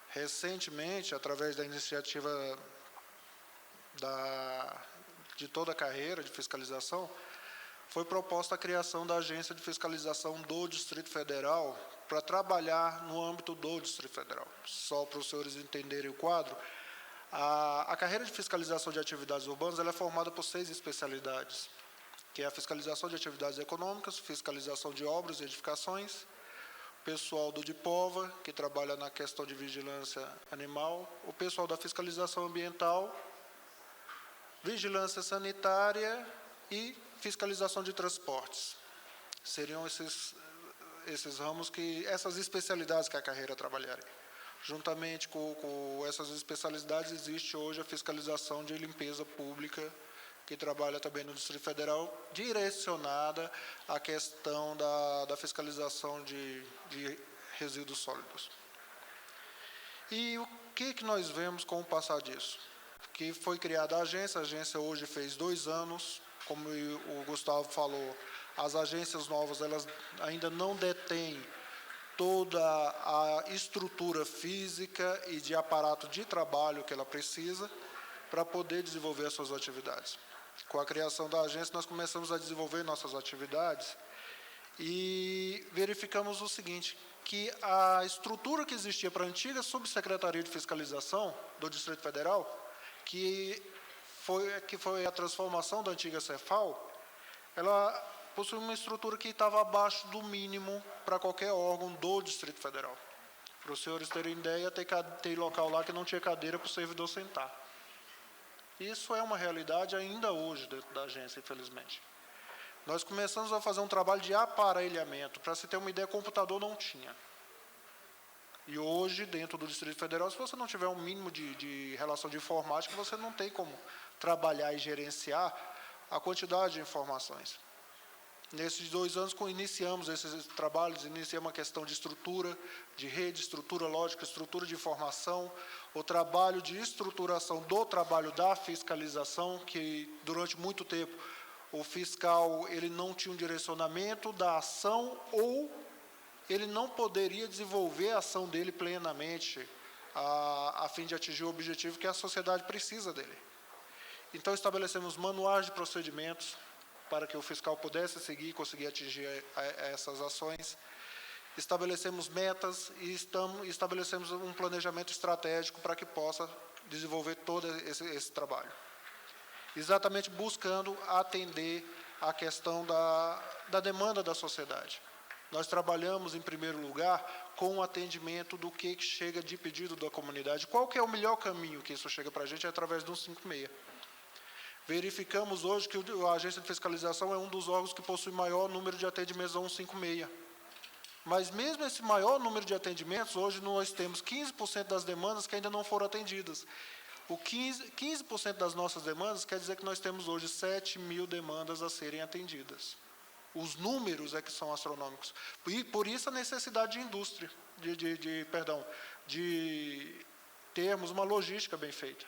Speaker 7: Recentemente, através da iniciativa de toda a carreira de fiscalização, foi proposta a criação da Agência de Fiscalização do Distrito Federal para trabalhar no âmbito do Distrito Federal. Só para os senhores entenderem o quadro, a carreira de fiscalização de atividades urbanas ela é formada por 6 especialidades, que é a fiscalização de atividades econômicas, fiscalização de obras e edificações, pessoal do DIPOVA, que trabalha na questão de vigilância animal, o pessoal da fiscalização ambiental, vigilância sanitária e fiscalização de transportes. Seriam esses ramos essas especialidades que a carreira trabalharia. Juntamente com essas especialidades, existe hoje a fiscalização de limpeza pública, que trabalha também no Distrito Federal, direcionada à questão da fiscalização de resíduos sólidos. E o que nós vemos com o passar disso? Que foi criada a agência hoje fez 2 anos, como o Gustavo falou, as agências novas elas ainda não detêm toda a estrutura física e de aparato de trabalho que ela precisa para poder desenvolver as suas atividades. Com a criação da agência, nós começamos a desenvolver nossas atividades e verificamos o seguinte, que a estrutura que existia para a antiga Subsecretaria de Fiscalização do Distrito Federal, que foi a transformação da antiga Cefal, ela possui uma estrutura que estava abaixo do mínimo para qualquer órgão do Distrito Federal. Para os senhores terem ideia, tem local lá que não tinha cadeira para o servidor sentar. Isso é uma realidade ainda hoje dentro da agência, infelizmente. Nós começamos a fazer um trabalho de aparelhamento. Para se ter uma ideia, computador não tinha. E hoje, dentro do Distrito Federal, se você não tiver um mínimo de relação de informática, você não tem como trabalhar e gerenciar a quantidade de informações. Nesses 2 anos, iniciamos esses trabalhos, iniciamos a questão de estrutura, de rede, estrutura lógica, estrutura de informação, o trabalho de estruturação do trabalho da fiscalização, que durante muito tempo o fiscal ele não tinha um direcionamento da ação ou ele não poderia desenvolver a ação dele plenamente a fim de atingir o objetivo que a sociedade precisa dele. Então, estabelecemos manuais de procedimentos para que o fiscal pudesse seguir e conseguir atingir essas ações. Estabelecemos metas e estabelecemos um planejamento estratégico para que possa desenvolver todo esse trabalho. Exatamente buscando atender a questão da demanda da sociedade. Nós trabalhamos, em primeiro lugar, com o atendimento do que chega de pedido da comunidade. Qual que é o melhor caminho que isso chega para a gente? É através do 156. Verificamos hoje que a Agência de Fiscalização é um dos órgãos que possui maior número de atendimentos ao 156. Mas mesmo esse maior número de atendimentos, hoje nós temos 15% das demandas que ainda não foram atendidas. O 15% das nossas demandas quer dizer que nós temos hoje 7.000 demandas a serem atendidas. Os números é que são astronômicos. E por isso a necessidade de indústria, de termos uma logística bem feita.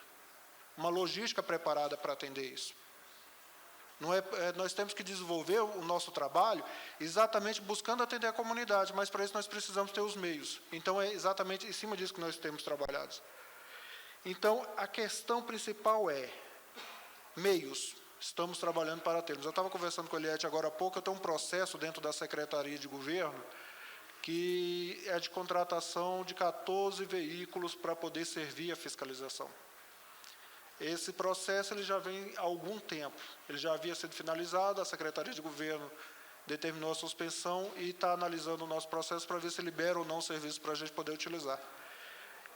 Speaker 7: Uma logística preparada para atender isso. Nós temos que desenvolver o nosso trabalho exatamente buscando atender a comunidade, mas para isso nós precisamos ter os meios. Então, é exatamente em cima disso que nós temos trabalhado. Então, a questão principal é meios. Estamos trabalhando para termos. Eu estava conversando com a Eliette agora há pouco, eu tenho um processo dentro da Secretaria de Governo que é de contratação de 14 veículos para poder servir a fiscalização. Esse processo ele já vem há algum tempo. Ele já havia sido finalizado, a Secretaria de Governo determinou a suspensão e está analisando o nosso processo para ver se libera ou não o serviço para a gente poder utilizar.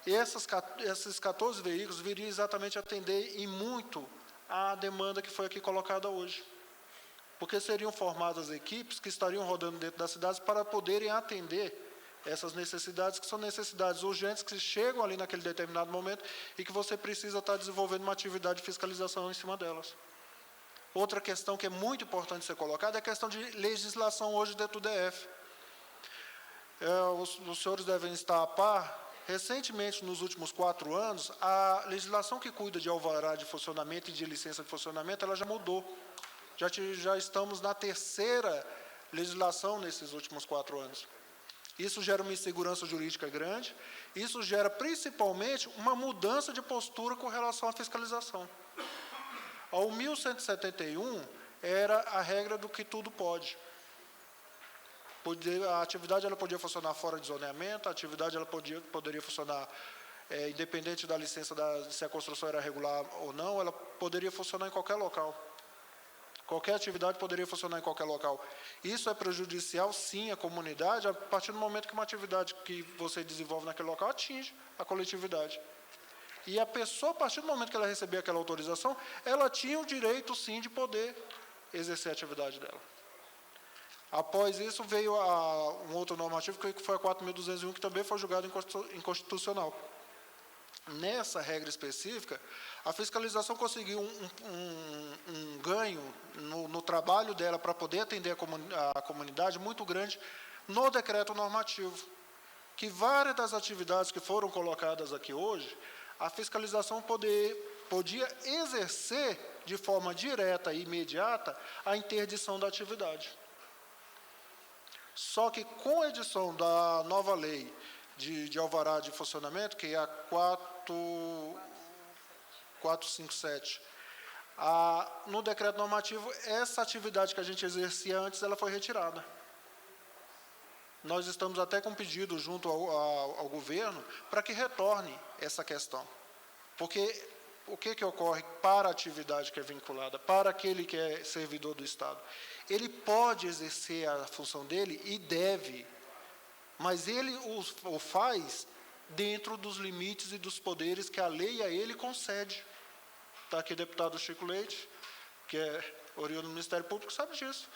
Speaker 7: E esses 14 veículos viriam exatamente atender em muito a demanda que foi aqui colocada hoje. Porque seriam formadas equipes que estariam rodando dentro das cidades para poderem atender essas necessidades, que são necessidades urgentes, que chegam ali naquele determinado momento e que você precisa estar desenvolvendo uma atividade de fiscalização em cima delas. Outra questão que é muito importante ser colocada é a questão de legislação hoje dentro do DF. Os senhores devem estar a par. Recentemente, nos últimos 4 anos, a legislação que cuida de alvará de funcionamento e de licença de funcionamento, ela já mudou. Já estamos na 3ª legislação nesses últimos 4 anos. Isso gera uma insegurança jurídica grande, isso gera principalmente uma mudança de postura com relação à fiscalização. Ao 1171 era a regra do que tudo pode. A atividade ela podia funcionar fora de zoneamento, a atividade ela poderia funcionar independente da licença, se a construção era regular ou não, ela poderia funcionar em qualquer local. Qualquer atividade poderia funcionar em qualquer local. Isso é prejudicial, sim, à comunidade, a partir do momento que uma atividade que você desenvolve naquele local atinge a coletividade. E a pessoa, a partir do momento que ela receber aquela autorização, ela tinha o direito, sim, de poder exercer a atividade dela. Após isso, veio um outro normativo, que foi a 4.201, que também foi julgado inconstitucional. Nessa regra específica, a fiscalização conseguiu um ganho no trabalho dela para poder atender a comunidade muito grande no decreto normativo, que várias das atividades que foram colocadas aqui hoje, a fiscalização podia exercer de forma direta e imediata a interdição da atividade. Só que com a edição da nova lei de alvará de funcionamento, que é a 457, no decreto normativo, essa atividade que a gente exercia antes, ela foi retirada. Nós estamos até com pedido junto ao governo para que retorne essa questão. Porque o que ocorre para a atividade que é vinculada, para aquele que é servidor do Estado? Ele pode exercer a função dele e deve, mas ele o faz dentro dos limites e dos poderes que a lei a ele concede. Está aqui o deputado Chico Leite, que é oriundo do Ministério Público, sabe disso.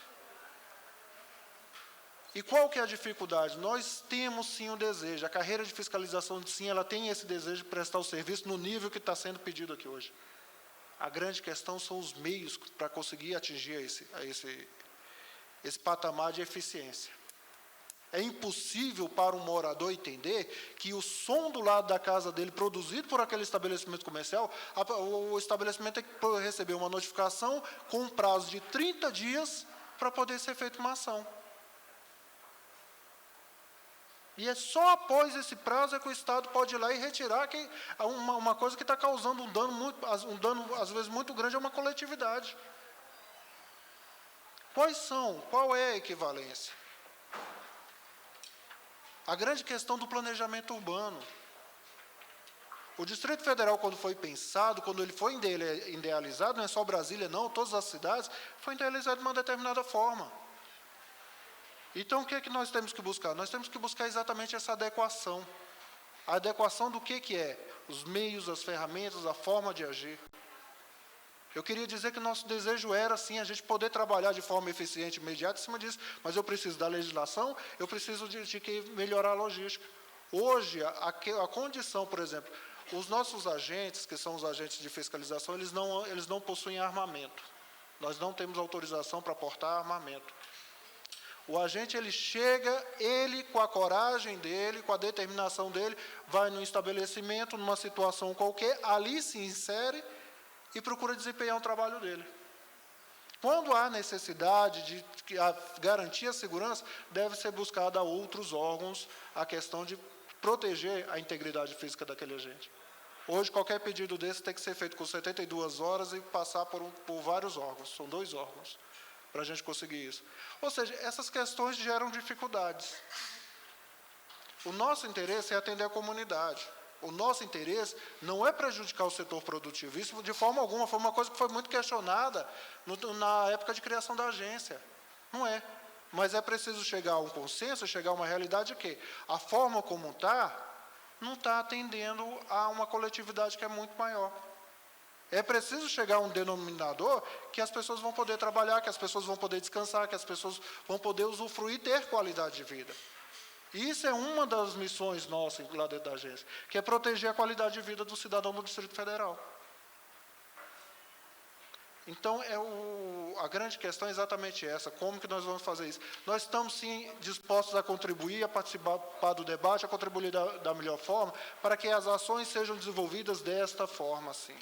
Speaker 7: E qual que é a dificuldade? Nós temos, sim, o desejo. A carreira de fiscalização, sim, ela tem esse desejo de prestar o serviço no nível que está sendo pedido aqui hoje. A grande questão são os meios para conseguir atingir esse patamar de eficiência. É impossível para um morador entender que o som do lado da casa dele, produzido por aquele estabelecimento comercial, o estabelecimento tem que receber uma notificação com um prazo de 30 dias para poder ser feita uma ação. E é só após esse prazo que o Estado pode ir lá e retirar uma coisa que está causando um dano, às vezes, muito grande a uma coletividade. Qual é a equivalência? A grande questão do planejamento urbano. O Distrito Federal, quando foi pensado, quando ele foi idealizado, não é só Brasília, não, todas as cidades, foi idealizado de uma determinada forma. Então, o que é que nós temos que buscar? Nós temos que buscar exatamente essa adequação. A adequação do que é? Os meios, as ferramentas, a forma de agir. Eu queria dizer que nosso desejo era, sim, a gente poder trabalhar de forma eficiente e imediata em cima disso, mas eu preciso da legislação, eu preciso de melhorar a logística. Hoje, a condição, por exemplo, os nossos agentes, que são os agentes de fiscalização, eles não possuem armamento. Nós não temos autorização para portar armamento. O agente, ele chega, ele com a coragem dele, com a determinação dele, vai num estabelecimento, numa situação qualquer, ali se insere e procura desempenhar o trabalho dele. Quando há necessidade de garantir a segurança, deve ser buscada a outros órgãos a questão de proteger a integridade física daquele agente. Hoje, qualquer pedido desse tem que ser feito com 72 horas e passar por vários órgãos, são 2 órgãos, para a gente conseguir isso. Ou seja, essas questões geram dificuldades. O nosso interesse é atender a comunidade. O nosso interesse não é prejudicar o setor produtivo. Isso, de forma alguma, foi uma coisa que foi muito questionada na época de criação da agência. Não é. Mas é preciso chegar a um consenso, chegar a uma realidade que a forma como não está atendendo a uma coletividade que é muito maior. É preciso chegar a um denominador que as pessoas vão poder trabalhar, que as pessoas vão poder descansar, que as pessoas vão poder usufruir e ter qualidade de vida. E isso é uma das missões nossas lá dentro da agência, que é proteger a qualidade de vida do cidadão do Distrito Federal. Então, a grande questão é exatamente essa, como que nós vamos fazer isso? Nós estamos, sim, dispostos a contribuir, a participar do debate, a contribuir da melhor forma, para que as ações sejam desenvolvidas desta forma, sim.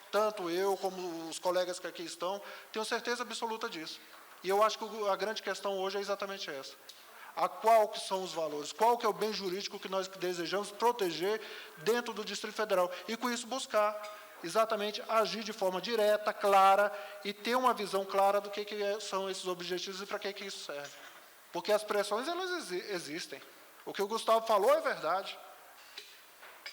Speaker 7: Tanto eu como os colegas que aqui estão, tenho certeza absoluta disso. E eu acho que a grande questão hoje é exatamente essa. Qual que são os valores? Qual que é o bem jurídico que nós desejamos proteger dentro do Distrito Federal? E, com isso, buscar exatamente agir de forma direta, clara, e ter uma visão clara do que são esses objetivos e para que isso serve. Porque as pressões, elas existem. O que o Gustavo falou é verdade.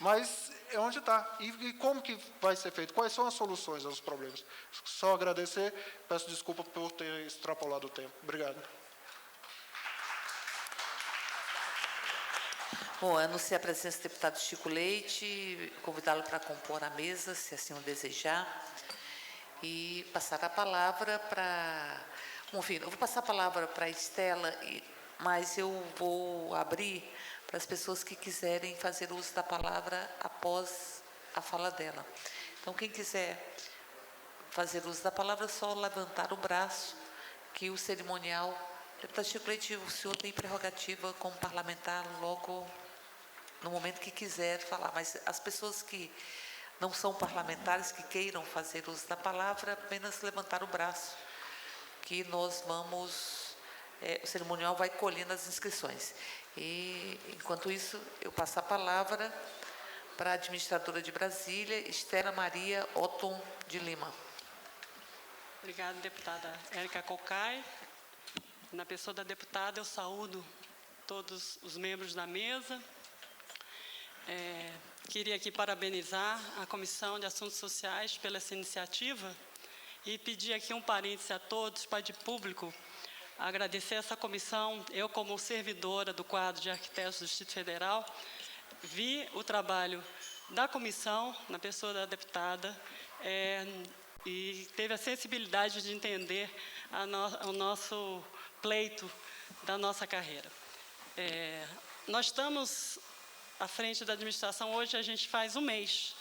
Speaker 7: Mas é onde está. E como que vai ser feito? Quais são as soluções aos problemas? Só agradecer, peço desculpa por ter extrapolado o tempo. Obrigado.
Speaker 1: Bom, anunciar a presença do deputado Chico Leite, convidá-lo para compor a mesa, se assim o desejar, e passar a palavra para Enfim, eu vou passar a palavra para a Estela, mas eu vou abrir para as pessoas que quiserem fazer uso da palavra após a fala dela. Então, quem quiser fazer uso da palavra, é só levantar o braço, que o cerimonial... Deputado Chico Leite, o senhor tem prerrogativa como parlamentar logo no momento que quiser falar, mas as pessoas que não são parlamentares, que queiram fazer uso da palavra, apenas levantar o braço, que nós vamos... o cerimonial vai colhendo as inscrições. E, enquanto isso, eu passo a palavra para a administradora de Brasília, Estela Maria Otton de Lima.
Speaker 8: Obrigada, deputada Érica Cocai. Na pessoa da deputada, eu saúdo todos os membros da mesa. Queria aqui parabenizar a Comissão de Assuntos Sociais pela essa iniciativa e pedir aqui um parêntese a todos, para de público, agradecer essa comissão. Eu, como servidora do quadro de arquitetos do Distrito Federal, vi o trabalho da comissão, na pessoa da deputada, e teve a sensibilidade de entender o nosso pleito da nossa carreira. Nós estamos à frente da administração hoje, a gente faz um mês.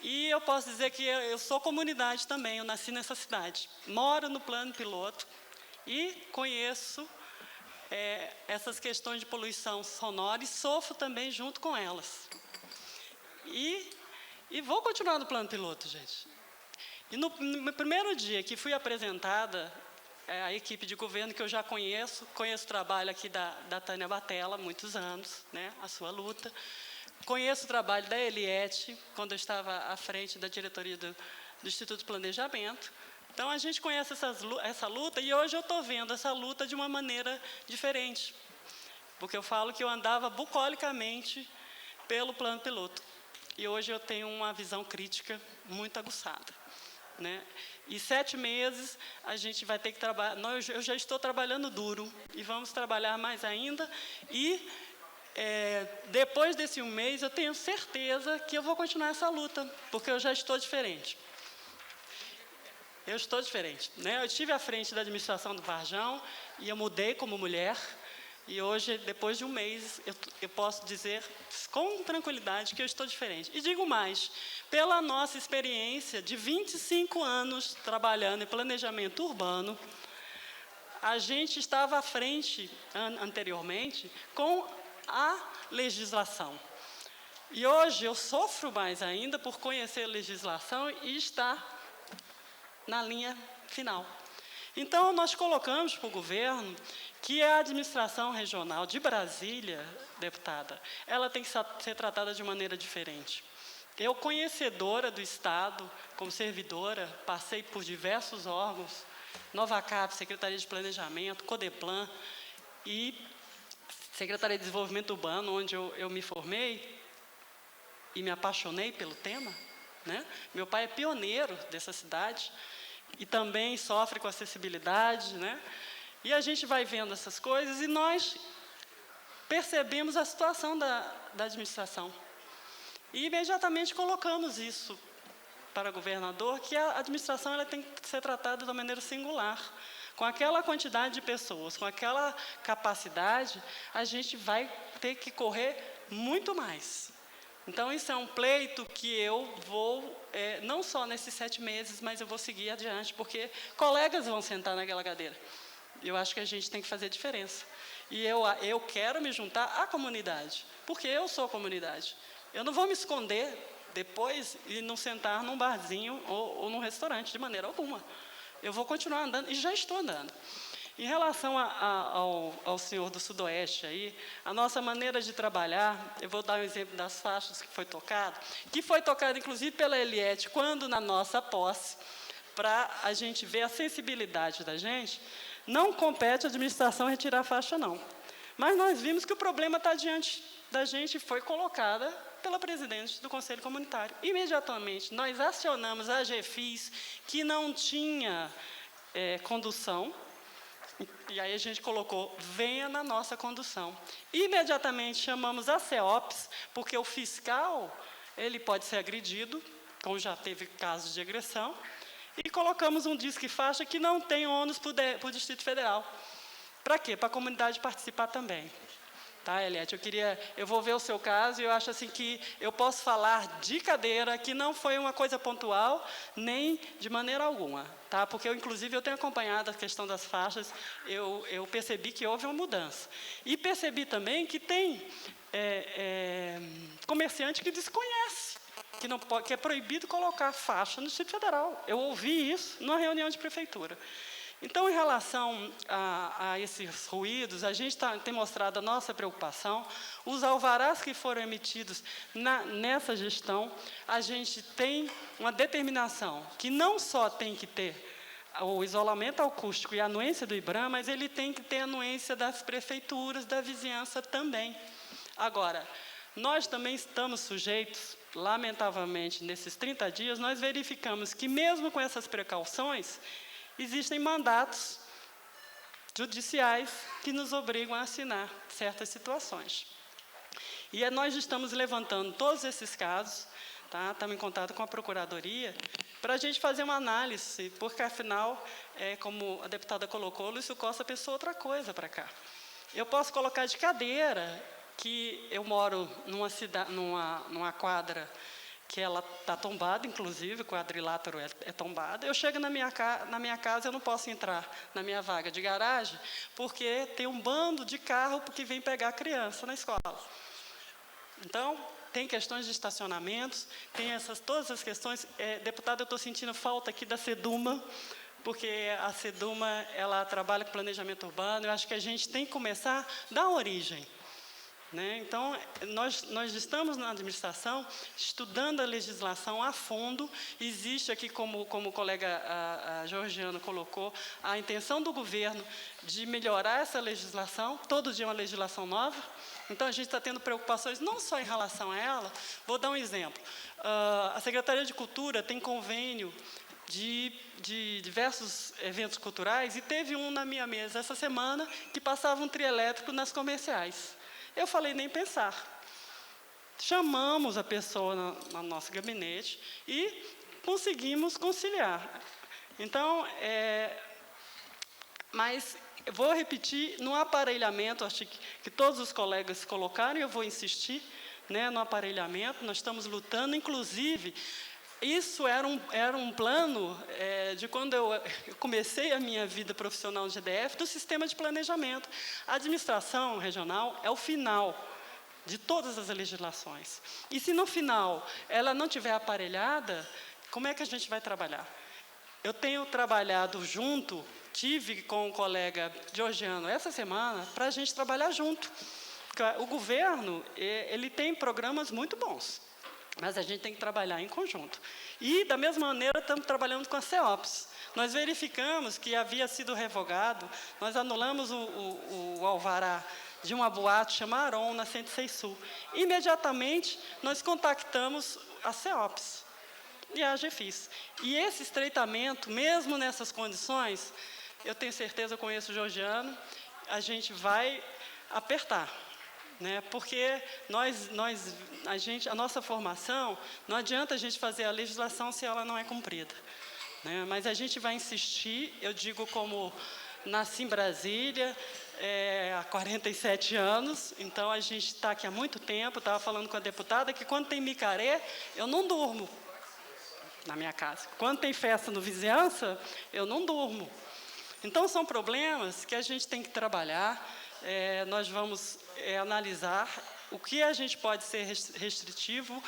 Speaker 8: E eu posso dizer que eu sou comunidade também, eu nasci nessa cidade. Moro no plano piloto e conheço essas questões de poluição sonora e sofro também junto com elas. E vou continuar no plano piloto, gente. E no primeiro dia que fui apresentada a equipe de governo, que eu já conheço o trabalho aqui da Tânia Batella, há muitos anos, né, a sua luta. Conheço o trabalho da Eliette, quando eu estava à frente da diretoria do Instituto de Planejamento. Então, a gente conhece essa luta, e hoje eu estou vendo essa luta de uma maneira diferente. Porque eu falo que eu andava bucolicamente pelo plano piloto. E hoje eu tenho uma visão crítica muito aguçada, né? E 7 meses a gente vai ter que trabalhar. Eu já estou trabalhando duro e vamos trabalhar mais ainda. E depois desse 1 mês eu tenho certeza que eu vou continuar essa luta, porque eu já estou diferente. Eu estou diferente, né? Eu estive à frente da administração do Varjão e eu mudei como mulher. E hoje, depois de 1 mês, eu posso dizer com tranquilidade que eu estou diferente. E digo mais, pela nossa experiência de 25 anos trabalhando em planejamento urbano, a gente estava à frente, anteriormente, com a legislação. E hoje eu sofro mais ainda por conhecer a legislação e estar na linha final. Então, nós colocamos para o governo que a administração regional de Brasília, deputada, ela tem que ser tratada de maneira diferente. Eu, conhecedora do Estado, como servidora, passei por diversos órgãos, Novacap, Secretaria de Planejamento, Codeplan e Secretaria de Desenvolvimento Urbano, onde eu me formei e me apaixonei pelo tema, né? Meu pai é pioneiro dessa cidade e também sofre com acessibilidade, né? E a gente vai vendo essas coisas e nós percebemos a situação da administração. E imediatamente colocamos isso para o governador, que a administração ela tem que ser tratada de uma maneira singular. Com aquela quantidade de pessoas, com aquela capacidade, a gente vai ter que correr muito mais. Então, isso é um pleito que eu vou, não só nesses 7 meses, mas eu vou seguir adiante, porque colegas vão sentar naquela cadeira. Eu acho que a gente tem que fazer diferença. E eu quero me juntar à comunidade, porque eu sou a comunidade. Eu não vou me esconder depois e não sentar num barzinho ou num restaurante, de maneira alguma. Eu vou continuar andando, e já estou andando. Em relação ao senhor do Sudoeste, aí, a nossa maneira de trabalhar, eu vou dar um exemplo das faixas que foi tocada inclusive pela Eliette, quando na nossa posse, para a gente ver a sensibilidade da gente. Não compete à administração retirar a faixa, não. Mas nós vimos que o problema está diante da gente e foi colocada pela presidente do Conselho Comunitário. Imediatamente, nós acionamos a GFIS, que não tinha condução, e aí a gente colocou, venha na nossa condução. Imediatamente chamamos a CEOPS, porque o fiscal, ele pode ser agredido, como já teve casos de agressão, e colocamos um disque faixa que não tem ônus para o Distrito Federal. Para quê? Para a comunidade participar também. Tá, Eliette? Eu vou ver o seu caso e eu acho assim que eu posso falar de cadeira que não foi uma coisa pontual, nem de maneira alguma. Tá? Porque, inclusive, eu tenho acompanhado a questão das faixas, eu percebi que houve uma mudança. E percebi também que tem comerciante que desconhece, que é proibido colocar faixa no Distrito Federal. Eu ouvi isso numa reunião de prefeitura. Então, em relação a esses ruídos, a gente tem mostrado a nossa preocupação. Os alvarás que foram emitidos nessa gestão, a gente tem uma determinação que não só tem que ter o isolamento acústico e a anuência do IBRAM, mas ele tem que ter a anuência das prefeituras, da vizinhança também. Agora, nós também estamos sujeitos, lamentavelmente, nesses 30 dias, nós verificamos que, mesmo com essas precauções, existem mandatos judiciais que nos obrigam a assinar certas situações. E nós estamos levantando todos esses casos, tá? Estamos em contato com a Procuradoria, para a gente fazer uma análise, porque, afinal, como a deputada colocou, Lúcio Costa pensou outra coisa para cá. Eu posso colocar de cadeira que eu moro numa quadra que ela está tombada, inclusive, o quadrilátero é tombado. Eu chego na minha casa, eu não posso entrar na minha vaga de garagem, porque tem um bando de carro que vem pegar a criança na escola. Então, tem questões de estacionamentos, tem todas as questões. Deputado, eu estou sentindo falta aqui da SEDUMA, porque a SEDUMA ela trabalha com planejamento urbano. Eu acho que a gente tem que começar da origem. Né? Então, nós estamos na administração estudando a legislação a fundo. Existe aqui, como o colega Georgiano colocou, a intenção do governo de melhorar essa legislação, todo dia uma legislação nova. Então, a gente está tendo preocupações não só em relação a ela. Vou dar um exemplo. A Secretaria de Cultura tem convênio de diversos eventos culturais, e teve um na minha mesa essa semana que passava um trio elétrico nas comerciais. Eu falei, nem pensar. Chamamos a pessoa no nosso gabinete e conseguimos conciliar. Então, mas eu vou repetir, no aparelhamento, acho que todos os colegas colocaram, e eu vou insistir, né, no aparelhamento, nós estamos lutando, inclusive, isso era um plano de quando eu comecei a minha vida profissional no GDF, do sistema de planejamento. A administração regional é o final de todas as legislações. E se no final ela não tiver aparelhada, como é que a gente vai trabalhar? Eu tenho trabalhado junto, tive com o colega Georgiano essa semana, para a gente trabalhar junto. O governo, ele tem programas muito bons, mas a gente tem que trabalhar em conjunto. E, da mesma maneira, estamos trabalhando com a CEOPS. Nós verificamos que havia sido revogado, nós anulamos o alvará de uma boate chamada Aron, na 106 Sul. Imediatamente, nós contactamos a CEOPS e a AGFIS. E esse estreitamento, mesmo nessas condições, eu tenho certeza, eu conheço o Georgiano, a gente vai apertar. Né? Porque a nossa formação, não adianta a gente fazer a legislação se ela não é cumprida. Né? Mas a gente vai insistir, eu digo como nasci em Brasília, há 47 anos, então a gente está aqui há muito tempo, estava falando com a deputada que quando tem micaré, eu não durmo na minha casa. Quando tem festa no vizinhança, eu não durmo. Então, são problemas que a gente tem que trabalhar. Nós vamos analisar o que a gente pode ser restritivo.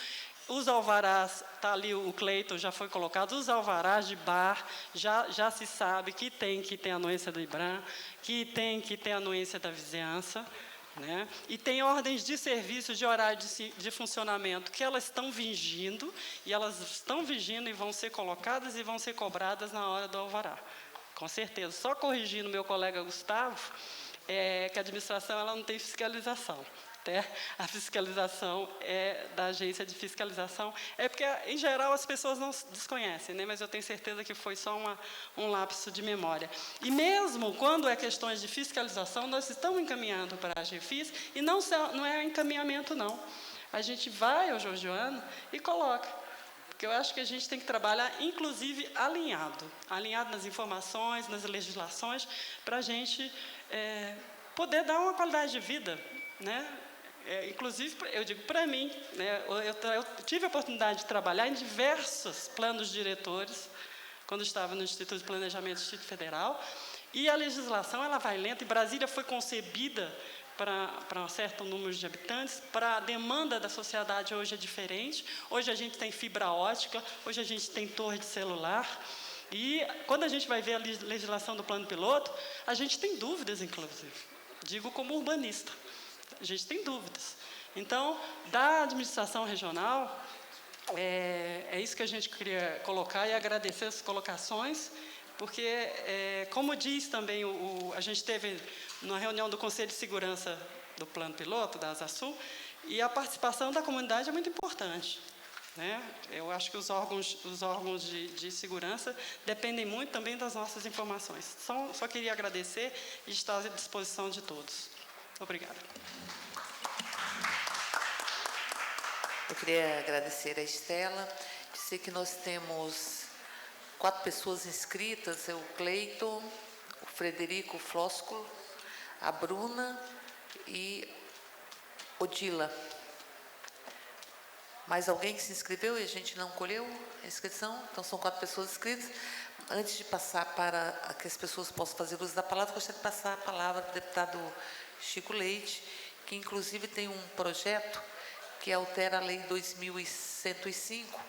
Speaker 8: Os alvarás, está ali o Cleiton, já foi colocado, os alvarás de bar, já se sabe que tem que ter a anuência do IBRAM, que tem que ter a anuência da vizinhança, né? E tem ordens de serviço, de horário de funcionamento, que elas estão vigindo, e vão ser colocadas e vão ser cobradas na hora do alvará. Com certeza. Só corrigindo meu colega Gustavo, que a administração ela não tem fiscalização. A fiscalização é da agência de fiscalização. Porque, em geral, as pessoas não desconhecem, né? Mas eu tenho certeza que foi só um lapso de memória. E mesmo quando é questões de fiscalização, nós estamos encaminhando para a AGFIS, e não é encaminhamento, não. A gente vai ao Georgiano e coloca. porque eu acho que a gente tem que trabalhar, inclusive, alinhado nas informações, nas legislações, para a gente poder dar uma qualidade de vida, né? Inclusive, eu digo para mim, né, eu tive a oportunidade de trabalhar em diversos planos diretores, quando estava no Instituto de Planejamento do Distrito Federal, e a legislação ela vai lenta, e Brasília foi concebida para um certo número de habitantes, para a demanda da sociedade hoje é diferente. Hoje a gente tem fibra ótica, hoje a gente tem torre de celular, e quando a gente vai ver a legislação do plano piloto, a gente tem dúvidas, inclusive. Digo como urbanista, a gente tem dúvidas. Então, da administração regional, é isso que a gente queria colocar e agradecer as colocações, porque, como diz também, a gente teve na reunião do Conselho de Segurança do Plano Piloto, da ASASU, e a participação da comunidade é muito importante, né? Eu acho que os órgãos de segurança dependem muito também das nossas informações. Só queria agradecer e estar à disposição de todos. Obrigada.
Speaker 1: Eu queria agradecer a Estela, dizer que nós temos 4 pessoas inscritas, o Cleiton, o Frederico Flósculo, a Bruna e Odila. Mais alguém que se inscreveu e a gente não colheu a inscrição? Então, são 4 pessoas inscritas. Antes de passar para que as pessoas possam fazer uso da palavra, gostaria de passar a palavra para o deputado Chico Leite, que, inclusive, tem um projeto que altera a Lei 2105,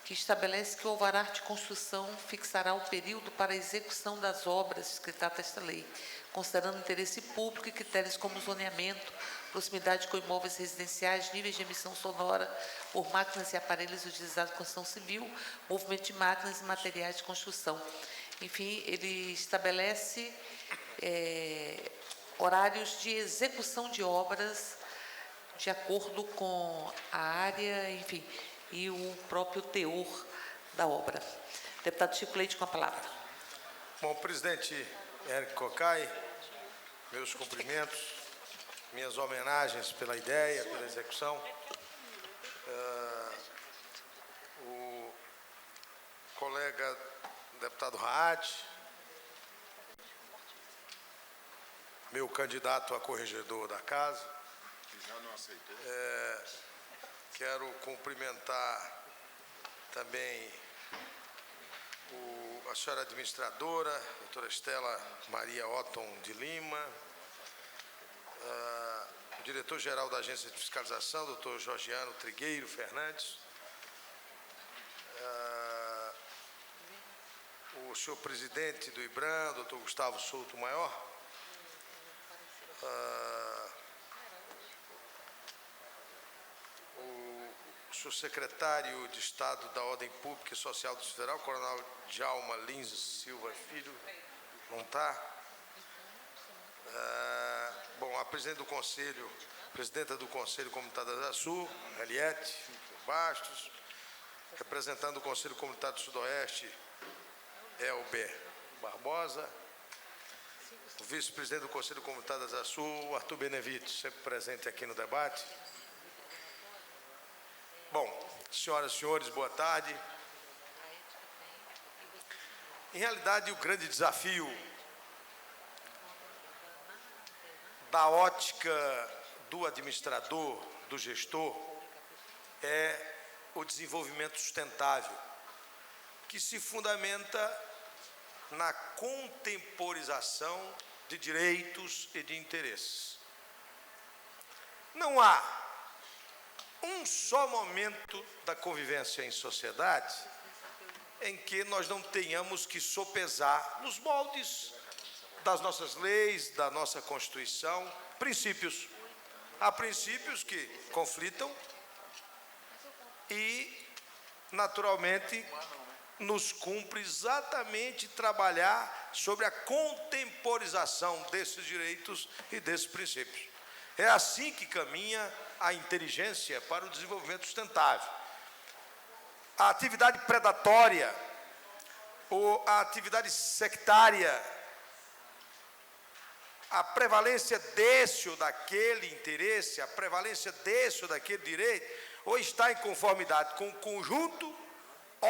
Speaker 1: que estabelece que o alvará de construção fixará o período para a execução das obras que trata esta lei, considerando interesse público e critérios como zoneamento, proximidade com imóveis residenciais, níveis de emissão sonora por máquinas e aparelhos utilizados em construção civil, movimento de máquinas e materiais de construção. Enfim, ele estabelece horários de execução de obras de acordo com a área, enfim, e o próprio teor da obra. Deputado Chico Leite, com a palavra.
Speaker 9: Bom, presidente Érico Cocai, meus cumprimentos, minhas homenagens pela ideia, pela execução. O colega deputado Raad, meu candidato a corregedor da casa. Já não aceitou. Quero cumprimentar também a senhora administradora, doutora Estela Maria Otton de Lima, o diretor-geral da Agência de Fiscalização, doutor Georgiano Trigueiro Fernandes, o senhor presidente do IBRAM, doutor Gustavo Souto Maior, o senhor secretário de Estado da Ordem Pública e Social do Distrito Federal, coronel Djalma Lins Silva Filho, não está? Bom, a presidenta do Conselho Comunitário da Sul, Eliette Bastos, representando o Conselho Comunitário do Sudoeste, Elber Barbosa, o vice-presidente do Conselho Comunitário da Sul, Arthur Benevides, sempre presente aqui no debate. Bom, senhoras e senhores, boa tarde. Em realidade, o grande desafio da ótica do administrador, do gestor, é o desenvolvimento sustentável, que se fundamenta na contemporização de direitos e de interesses. Não há um só momento da convivência em sociedade em que nós não tenhamos que sopesar, nos moldes das nossas leis, da nossa Constituição, princípios. Há princípios que conflitam e, naturalmente, nos cumpre exatamente trabalhar sobre a contemporização desses direitos e desses princípios. É assim que caminha a inteligência para o desenvolvimento sustentável. A atividade predatória ou a atividade sectária, a prevalência desse ou daquele interesse, a prevalência desse ou daquele direito, ou está em conformidade com o conjunto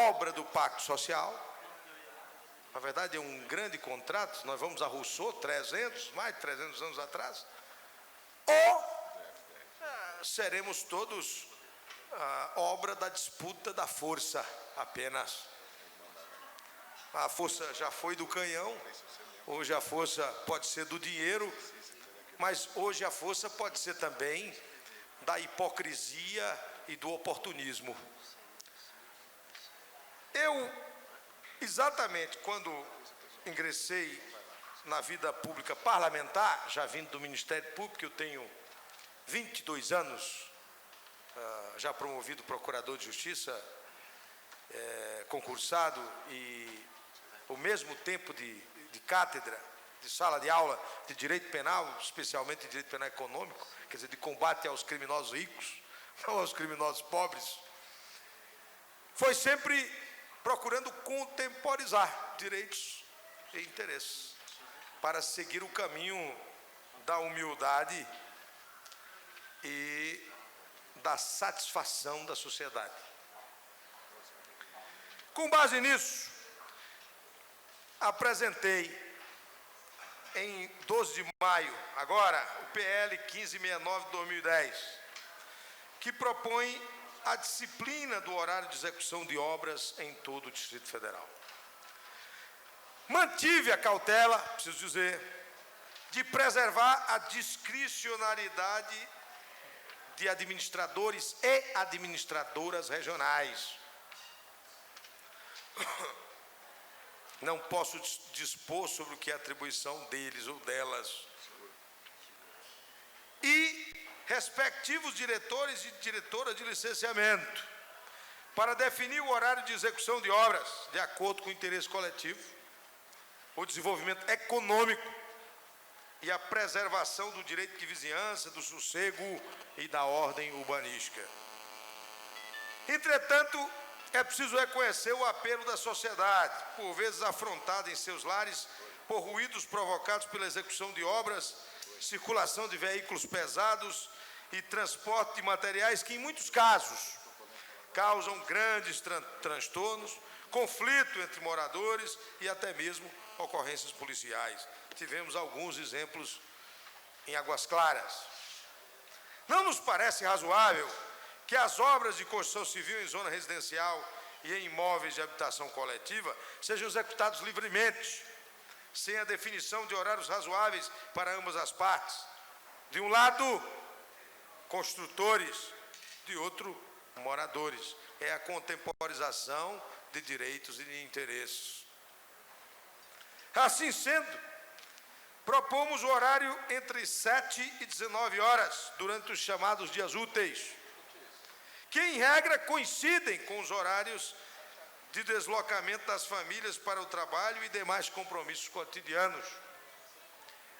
Speaker 9: obra do Pacto Social. Na verdade, é um grande contrato, nós vamos a Rousseau, mais de 300 anos atrás. Ou seremos todos obra da disputa da força apenas. A força já foi do canhão, hoje a força pode ser do dinheiro, mas hoje a força pode ser também da hipocrisia e do oportunismo. Exatamente quando ingressei na vida pública parlamentar, já vindo do Ministério Público, eu tenho 22 anos, já promovido procurador de justiça, concursado, e o mesmo tempo de cátedra, de sala de aula de direito penal, especialmente de direito penal econômico, quer dizer, de combate aos criminosos ricos, não aos criminosos pobres, foi sempre procurando contemporizar direitos e interesses, para seguir o caminho da humildade e da satisfação da sociedade. Com base nisso, apresentei em 12 de maio, agora, o PL 1569 de 2010, que propõe a disciplina do horário de execução de obras em todo o Distrito Federal. Mantive a cautela, preciso dizer, de preservar a discricionariedade de administradores e administradoras regionais. Não posso dispor sobre o que é atribuição deles ou delas. E respectivos diretores e diretoras de licenciamento, para definir o horário de execução de obras de acordo com o interesse coletivo, o desenvolvimento econômico e a preservação do direito de vizinhança, do sossego e da ordem urbanística. Entretanto, é preciso reconhecer o apelo da sociedade, por vezes afrontada em seus lares por ruídos provocados pela execução de obras, circulação de veículos pesados e transporte de materiais que, em muitos casos, causam grandes transtornos, conflito entre moradores e até mesmo ocorrências policiais. Tivemos alguns exemplos em Águas Claras. Não nos parece razoável que as obras de construção civil em zona residencial e em imóveis de habitação coletiva sejam executados livremente, sem a definição de horários razoáveis para ambas as partes. De um lado, construtores, de outro, moradores. É a contemporização de direitos e de interesses. Assim sendo, propomos o horário entre 7 e 19 horas, durante os chamados dias úteis, que, em regra, coincidem com os horários de deslocamento das famílias para o trabalho e demais compromissos cotidianos.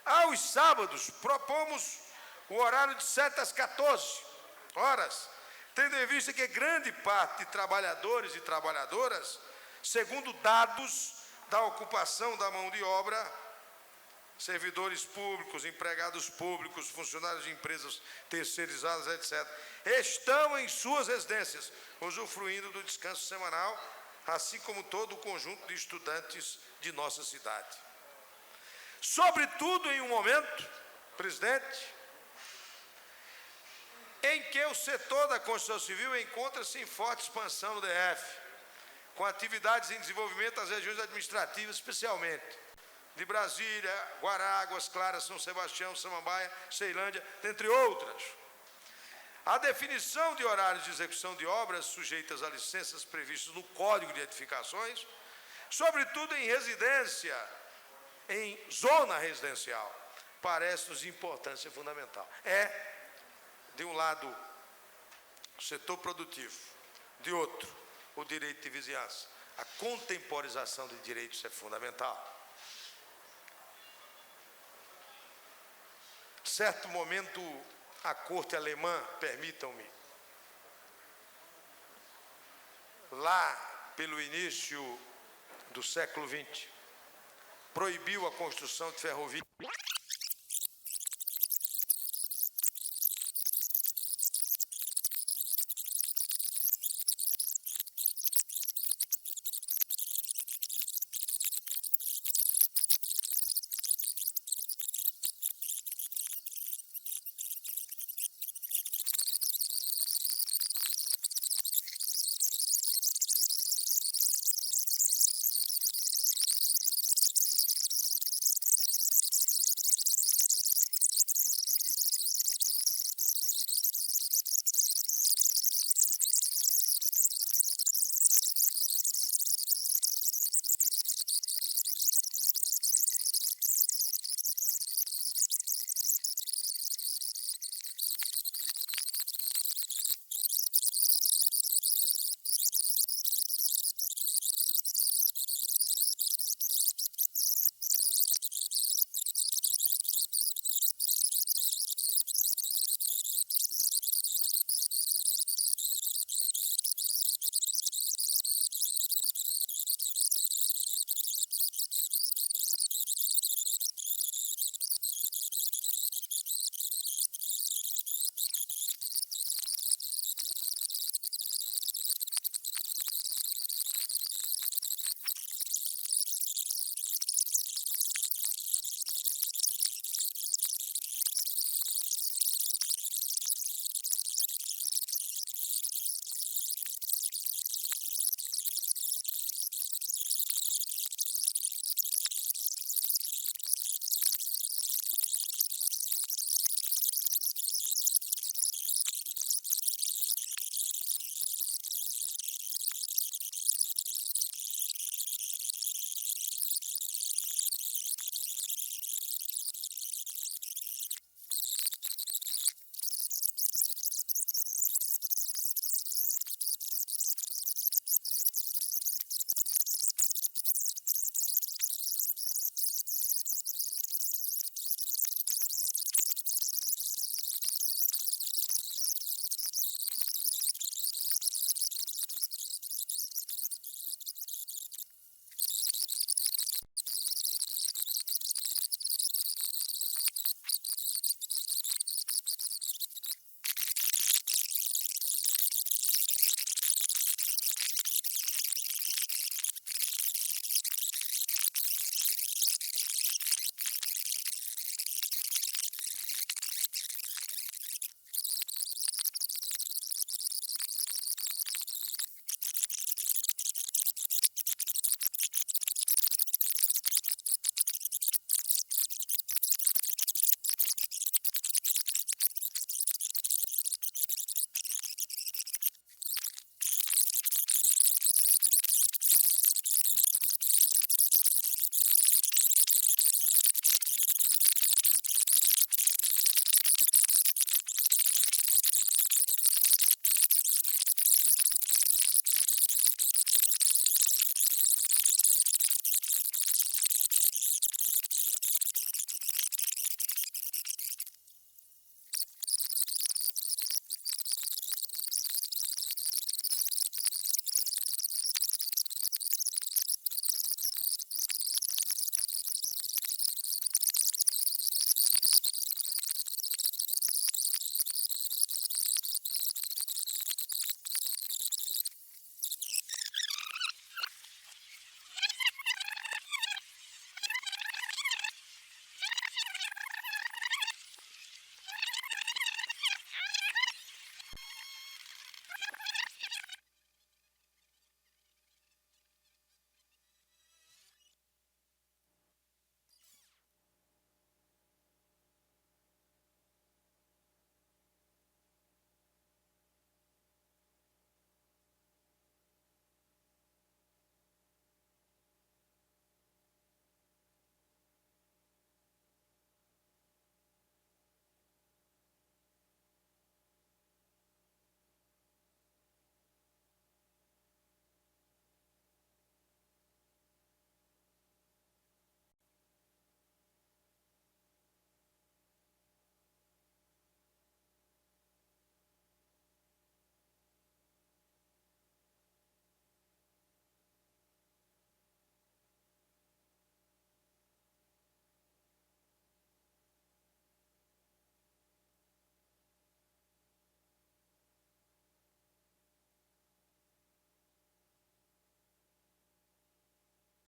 Speaker 9: Aos sábados, propomos o horário de 7 às 14 horas, tendo em vista que grande parte de trabalhadores e trabalhadoras, segundo dados da ocupação da mão de obra, servidores públicos, empregados públicos, funcionários de empresas terceirizadas, etc., estão em suas residências, usufruindo do descanso semanal, assim como todo o conjunto de estudantes de nossa cidade. Sobretudo em um momento, presidente, em que o setor da construção civil encontra-se em forte expansão no DF, com atividades em desenvolvimento das regiões administrativas, especialmente de Brasília, Guará, Águas Claras, São Sebastião, Samambaia, Ceilândia, entre outras. A definição de horários de execução de obras sujeitas a licenças previstas no Código de Edificações, sobretudo em residência, em zona residencial, parece-nos de importância fundamental. De um lado, o setor produtivo, de outro, o direito de vizinhança. A contemporização de direitos é fundamental. Certo momento, a corte alemã, permitam-me, lá pelo início do século XX, proibiu a construção de ferrovias